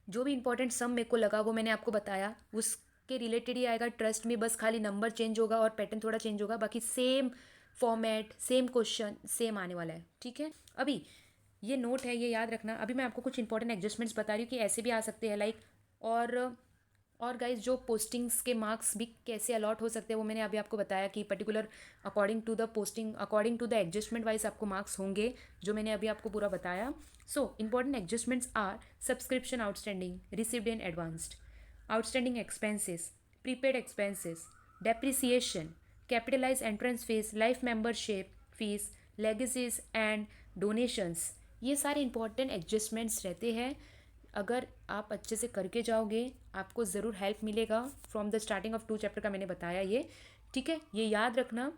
Speaker 1: जो भी इंपॉर्टेंट सम मेरे को लगा वो मैंने आपको बताया, उसके रिलेटेड ही आएगा, ट्रस्ट में। बस खाली नंबर चेंज होगा और पैटर्न थोड़ा चेंज होगा, बाकी same format, same question, same आने वाला है, ठीक है। अभी ये नोट है, ये याद रखना। अभी मैं आपको कुछ इंपॉर्टेंट एडजस्टमेंट्स बता रही हूँ कि ऐसे भी आ सकते हैं लाइक, और गाइज जो पोस्टिंग्स के मार्क्स भी कैसे अलॉट हो सकते हैं वो मैंने अभी आपको बताया कि particular according to the posting, according to the adjustment wise आपको मार्क्स होंगे, जो मैंने अभी आपको पूरा बताया। So important adjustments are subscription outstanding, received in advanced, outstanding expenses, prepaid expenses, depreciation, capitalise entrance fees, life membership fees, legacies and donations, ये सारे इंपॉर्टेंट एडजस्टमेंट्स रहते हैं। अगर आप अच्छे से करके जाओगे आपको ज़रूर हेल्प मिलेगा। From the starting of 2 chapter का मैंने बताया ये, ठीक है, ये याद रखना।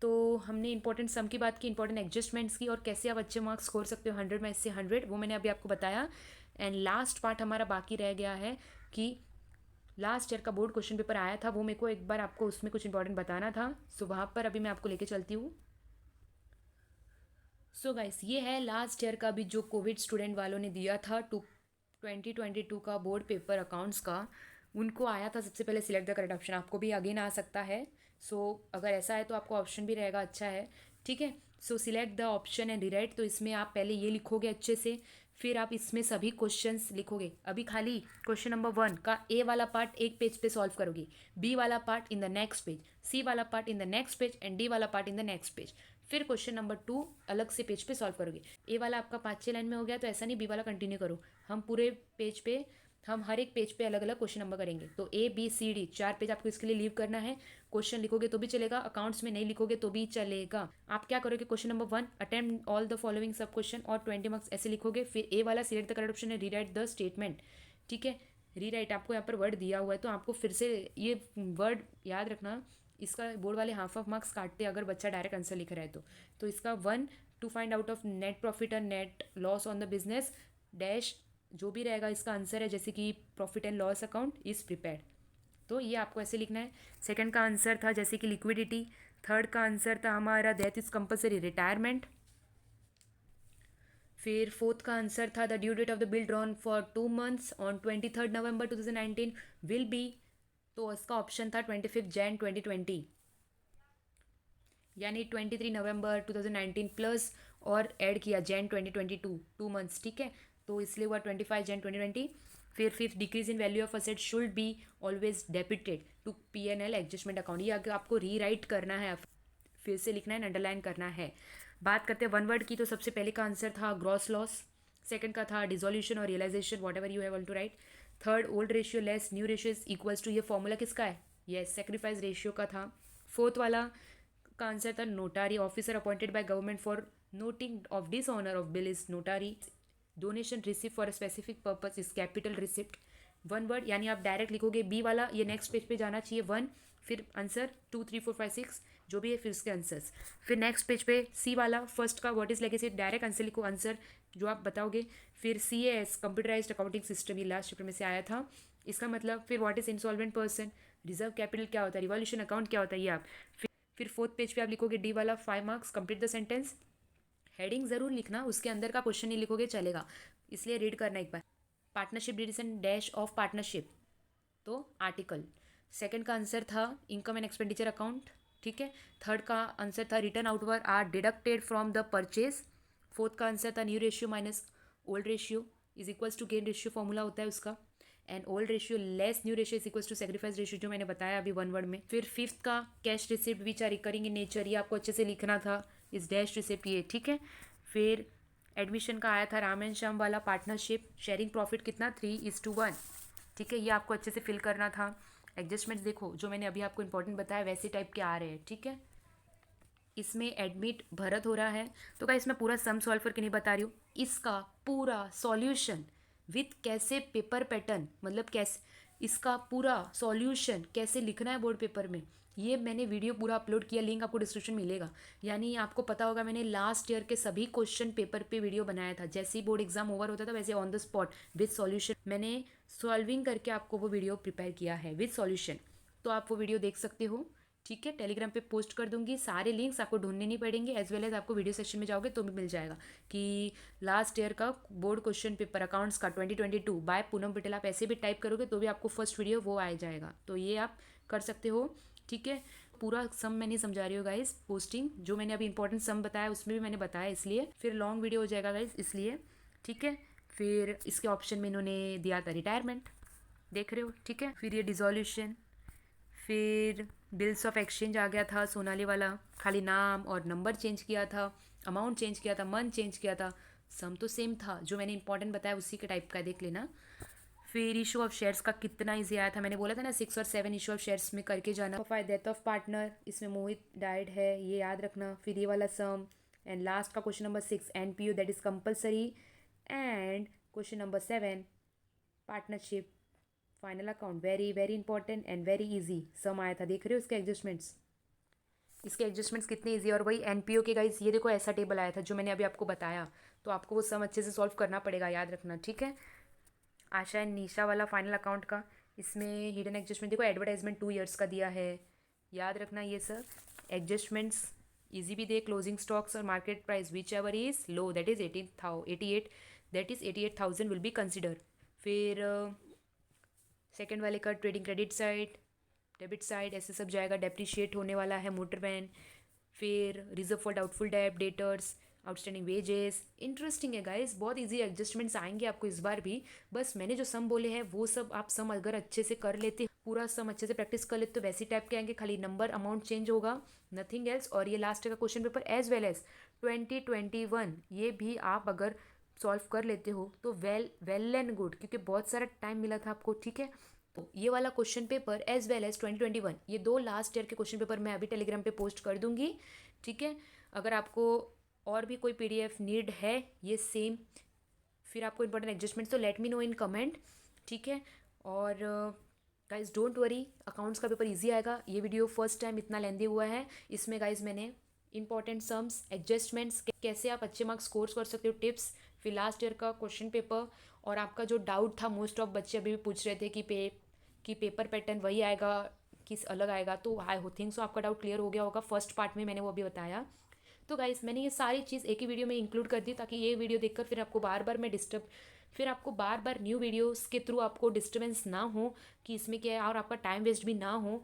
Speaker 1: तो हमने इंपॉर्टेंट सम की बात की, इंपॉर्टेंट एडजस्टमेंट्स की, और कैसे आप अच्छे मार्क्स स्कोर सकते हो 100 में से 100, वो मैंने अभी आपको बताया। एंड लास्ट पार्ट हमारा बाकी रह गया है कि लास्ट ईयर का बोर्ड क्वेश्चन पेपर आया था, वो मेरे को एक बार आपको उसमें कुछ इंपॉर्टेंट बताना था। सो वहाँ पर अभी मैं आपको लेके चलती हूँ। सो गाइस, ये है लास्ट ईयर का भी जो कोविड स्टूडेंट वालों ने दिया था 2022 का बोर्ड पेपर अकाउंट्स का। उनको आया था सबसे पहले सिलेक्ट द करेक्ट ऑप्शन। आपको भी अगेन आ सकता है। सो अगर ऐसा है तो आपको ऑप्शन भी रहेगा, अच्छा है, ठीक है। सो select the option and rewrite. तो इसमें आप पहले ये लिखोगे अच्छे से, फिर आप इसमें सभी क्वेश्चंस लिखोगे। अभी खाली क्वेश्चन नंबर 1 का ए वाला पार्ट एक पेज पे सॉल्व करोगे, बी वाला part in the next page, C वाला part in the next page and D वाला part in the next page. फिर क्वेश्चन नंबर 2 अलग से पेज पे सॉल्व करोगे। ए वाला आपका 5-6 लाइन में हो गया तो ऐसा नहीं, बी वाला कंटिन्यू करो। हम पूरे पेज पे, हम हर एक पेज पे अलग अलग क्वेश्चन नंबर करेंगे। तो A B C D 4 page आपको इसके लिए लीव करना है। क्वेश्चन लिखोगे तो भी चलेगा, अकाउंट्स में नहीं लिखोगे तो भी चलेगा। आप क्या करोगे, question number 1 attempt all the following सब क्वेश्चन और 20 मार्क्स ऐसे लिखोगे। फिर ए वाला सिलेक्ट द करेक्ट ऑप्शन है, रीराइट द स्टेटमेंट, ठीक है। रीराइट आपको यहाँ पर वर्ड दिया हुआ है तो आपको फिर से ये वर्ड याद रखना। इसका बोर्ड वाले हाफ ऑफ मार्क्स काटते हैं अगर बच्चा डायरेक्ट आंसर लिख रहा है तो इसका 1 to find out of net profit और net loss on the business dash जो भी रहेगा इसका आंसर है, जैसे कि profit and loss account is prepared. तो ये आपको ऐसे लिखना है। सेकंड का आंसर था जैसे कि लिक्विडिटी। थर्ड का आंसर था हमारा डेथ इज कंपलसरी रिटायरमेंट। फिर फोर्थ का आंसर था the due date of the bill drawn for 2 months on 23 November 2019 will be. तो इसका ऑप्शन था 25 जैन 2020, यानी 23 नवंबर 2019 प्लस और ऐड किया जैन 2022, 2 months, ठीक है। तो इसलिए हुआ 25 जैन 2020। फिर fifth decrease in value of asset should be always debited to P&L adjustment account. ये आगे आपको रीराइट करना है, फिर से लिखना है, अंडरलाइन करना है। बात करते हैं वन वर्ड की, तो सबसे पहले का आंसर था ग्रॉस लॉस। सेकंड का था डिसोल्यूशन और realisation, whatever you have to write. Third old ratio less new ratio is equals to, ये फॉर्मूला किसका है, यस सेक्रीफाइस रेशियो का था। फोर्थ वाला का आंसर था notary, officer appointed by government for noting of dishonour of bill is notary. Donation receive for a specific purpose is capital receipt. One word, यानी आप डायरेक्ट लिखोगे बी वाला, ये नेक्स्ट पेज पे जाना चाहिए 1, फिर आंसर 2 3 4 5 6 जो भी है, फिर उसके आंसर्स। फिर नेक्स्ट पेज पे सी वाला फर्स्ट का what is legacy, direct answer लिखो, आंसर जो आप बताओगे। फिर CAS कंप्यूटराइज्ड अकाउंटिंग सिस्टम, ये लास्ट चैप्टर में से आया था, इसका मतलब। फिर what is insolvent person, reserve capital क्या होता है, रिवॉल्यूशन अकाउंट क्या होता है, ये आप। फिर फोर्थ पेज पे आप लिखोगे डी वाला 5 marks, complete the sentence. Heading ज़रूर लिखना, उसके अंदर का क्वेश्चन नहीं लिखोगे चलेगा, इसलिए रीड करना एक बार। Partnership decision dash of partnership, तो आर्टिकल। सेकंड का आंसर था इनकम एंड एक्सपेंडिचर अकाउंट, ठीक है। थर्ड का आंसर था return outward are deducted from the purchase. Fourth का आंसर था new ratio minus old ratio is equals to gain ratio, formula होता है उसका। And old ratio less new ratio is equals to sacrifice ratio, जो मैंने बताया अभी one word में। फिर फिफ्थ का cash receipt which are recurring in nature, ये आपको अच्छे से लिखना था, इस डैश रिसिप्ट ये, ठीक है। फिर एडमिशन का आया था राम एंड श्याम वाला पार्टनरशिप, शेयरिंग प्रॉफिट कितना 3:1, ठीक है, ये आपको अच्छे से फिल करना था। एडजस्टमेंट्स देखो जो मैंने अभी आपको इंपॉर्टेंट बताया वैसे टाइप के आ रहे हैं, ठीक है। इसमें एडमिट भरत हो रहा है, तो क्या इसमें पूरा सम सॉल्व करके नहीं बता रही हूँ, इसका पूरा सॉल्यूशन विथ कैसे पेपर पैटर्न, मतलब कैसे इसका पूरा सॉल्यूशन कैसे लिखना है बोर्ड पेपर में, ये मैंने वीडियो पूरा अपलोड किया, लिंक आपको डिस्क्रिप्शन में मिलेगा। यानी आपको पता होगा मैंने लास्ट ईयर के सभी क्वेश्चन पेपर पे वीडियो बनाया था, जैसे ही बोर्ड एग्जाम ओवर होता था वैसे on the spot with solution मैंने सॉल्विंग करके आपको वो वीडियो प्रिपेयर किया है विथ सॉल्यूशन। तो आप वो वीडियो देख सकते हो, ठीक है। टेलीग्राम पे पोस्ट कर दूंगी, सारे लिंक्स आपको ढूंढने नहीं पड़ेंगे, एज वेल एज आपको वीडियो सेक्शन में जाओगे तो भी मिल जाएगा कि लास्ट ईयर का बोर्ड क्वेश्चन पेपर अकाउंट्स का 2022 बाय पूनम पटेल, आप ऐसे भी टाइप करोगे तो भी आपको फर्स्ट वीडियो वो आ जाएगा, तो ये आप कर सकते हो, ठीक है। पूरा सम मैं नहीं समझा रही हूँ गाइज, पोस्टिंग जो मैंने अभी इंपॉर्टेंट सम बताया उसमें भी मैंने बताया, इसलिए फिर लॉन्ग वीडियो हो जाएगा गाइज, इसलिए, ठीक है। फिर इसके ऑप्शन में इन्होंने दिया था रिटायरमेंट, देख रहे हो, ठीक है। फिर ये डिसोल्यूशन, फिर बिल्स ऑफ एक्सचेंज आ गया था सोनाली वाला, खाली नाम और नंबर चेंज किया था, अमाउंट चेंज किया था, मंथ चेंज किया था, सम तो सेम था, जो मैंने इंपॉर्टेंट बताया उसी के टाइप का देख लेना। फिर इशू ऑफ शेयर्स का कितना इजी आया था, मैंने बोला था ना 6 और 7 इशू ऑफ शेयर्स में करके जाना। फाइव डेथ ऑफ पार्टनर, इसमें मोहित डाइड है, ये याद रखना। फिर ये वाला सम, एंड लास्ट का question number 6 NPU that is compulsory, and question number 7 partnership, final account, very very important and very easy sum आया था, देख रहे हो इसके एडजस्टमेंट्स, इसके एडजस्टमेंट्स कितने इजी। और वही एनपीओ के गाइस, ये देखो ऐसा टेबल आया था जो मैंने अभी आपको बताया, तो आपको वो सम अच्छे से सॉल्व करना पड़ेगा, याद रखना, ठीक है। आशा एंड निशा वाला फाइनल अकाउंट का, इसमें हिडन एडजस्टमेंट देखो, एडवर्टाइजमेंट 2 ईयर्स का दिया है, याद रखना ये सब एडजस्टमेंट्स। इजी भी दे, क्लोजिंग स्टॉक्स और market price which ever is low that is 88, that is 88,000 will be consider. फिर सेकेंड वाले का trading credit side, debit side, ऐसे सब जाएगा, डेप्रिशिएट होने वाला है मोटर वैन। फिर reserve for doubtful debt, debtors, outstanding wages. Interesting है गाइस, बहुत इजी एडजस्टमेंट्स आएंगे आपको इस बार भी। बस मैंने जो सम बोले हैं वो सब आप सम अगर अच्छे से कर लेते, पूरा सम अच्छे से प्रैक्टिस कर लेते, तो वैसी टाइप के आएंगे, खाली नंबर अमाउंट चेंज होगा, नथिंग एल्स। और ये लास्ट का question paper as well as 2021, ये भी आप अगर सॉल्व कर लेते हो तो वेल वेल एंड गुड, क्योंकि बहुत सारा टाइम मिला था आपको, ठीक है। तो ये वाला question paper as well as 2021, ये 2 लास्ट ईयर के क्वेश्चन पेपर मैं अभी टेलीग्राम पे पोस्ट कर दूंगी, ठीक है। अगर आपको और भी कोई पीडीएफ नीड है ये सेम, फिर आपको इंपॉर्टेंट एडजस्टमेंट, तो let me know in comment, ठीक है। और गाइज डोंट वरी, अकाउंट्स का पेपर इजी आएगा। ये वीडियो फर्स्ट टाइम इतना लेंदी हुआ है, इसमें गाइज मैंने इंपॉर्टेंट सम्स, एडजस्टमेंट्स, कैसे आप अच्छे मार्क्स स्कोर कर सकते हो, टिप्स, फिर लास्ट ईयर का क्वेश्चन पेपर। और आपका जो डाउट था, मोस्ट ऑफ बच्चे अभी भी पूछ रहे थे कि पेपर पैटर्न वही आएगा किस अलग आएगा, तो आई हो थिंक सो आपका डाउट क्लियर हो गया होगा, फर्स्ट पार्ट में मैंने वो अभी बताया। तो गाइस मैंने ये सारी चीज़ एक ही वीडियो में इंक्लूड कर दी, ताकि ये वीडियो देखकर फिर आपको बार बार मैं डिस्टर्ब, फिर आपको बार बार न्यू वीडियोस के थ्रू आपको डिस्टर्बेंस ना हो कि इसमें क्या है, और आपका टाइम वेस्ट भी ना हो,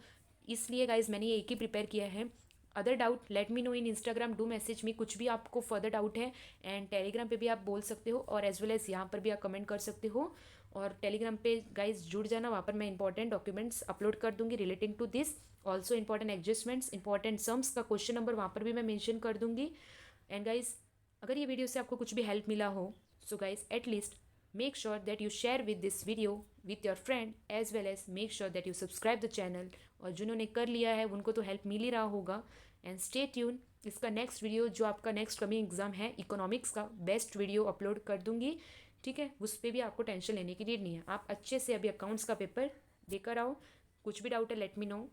Speaker 1: इसलिए गाइज मैंने ये एक ही प्रिपेयर किया है। Other doubt let me know in Instagram, do message मी, कुछ भी आपको फर्दर डाउट है, एंड टेलीग्राम पे भी आप बोल सकते हो, और एज वेल एज यहाँ पर भी आप कमेंट कर सकते हो। और टेलीग्राम पे गाइज जुड़ जाना, वहाँ पर मैं इंपॉर्टेंट डॉक्यूमेंट्स अपलोड कर दूंगी relating to this, also important adjustments, important sums का क्वेश्चन नंबर वहाँ पर भी मैं मेंशन कर दूंगी। एंड गाइज अगर ये वीडियो से आपको कुछ भी हेल्प मिला हो, so guys at least make sure that you share with this video with your friend, as well as make sure that you subscribe the channel, और जिन्होंने कर लिया है उनको तो हेल्प मिल ही रहा होगा। एंड स्टे ट्यून, इसका नेक्स्ट वीडियो जो आपका नेक्स्ट कमिंग एग्जाम है इकोनॉमिक्स का, बेस्ट वीडियो अपलोड कर दूंगी, ठीक है। उस पर भी आपको टेंशन लेने की नीड नहीं है, आप अच्छे से अभी अकाउंट्स का पेपर देकर आओ। कुछ भी डाउट है लेट मी नो।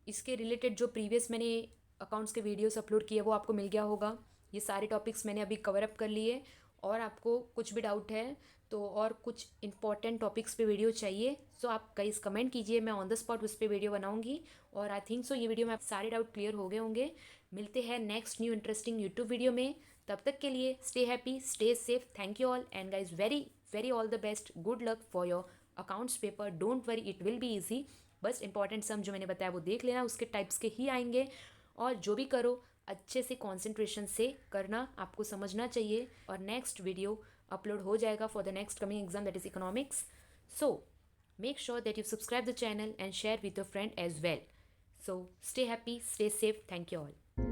Speaker 1: इसके रिलेटेड जो प्रीवियस मैंने अकाउंट्स के वीडियोस अपलोड किए वो आपको मिल गया होगा, ये सारे टॉपिक्स मैंने अभी कवर अप कर लिए। और आपको कुछ भी डाउट है तो, और कुछ इंपॉर्टेंट टॉपिक्स पे वीडियो चाहिए, सो आप गाइस कमेंट कीजिए, मैं ऑन द स्पॉट उस पर वीडियो बनाऊंगी। और आई थिंक सो ये वीडियो में आप सारे डाउट क्लियर हो गए होंगे। मिलते हैं next new interesting YouTube video में, तब तक के लिए stay happy, stay safe, thank you all, and guys very very all the best, good luck for your accounts paper, don't worry it will be easy. बस important सम जो मैंने बताया वो देख लेना, उसके टाइप्स के ही आएंगे। और जो भी करो अच्छे से कॉन्सेंट्रेशन से करना, आपको समझना चाहिए। और नेक्स्ट वीडियो अपलोड हो जाएगा for the next coming exam, that is economics. So make sure that you subscribe the channel and share with your friend as well. So stay happy, stay safe, thank you all.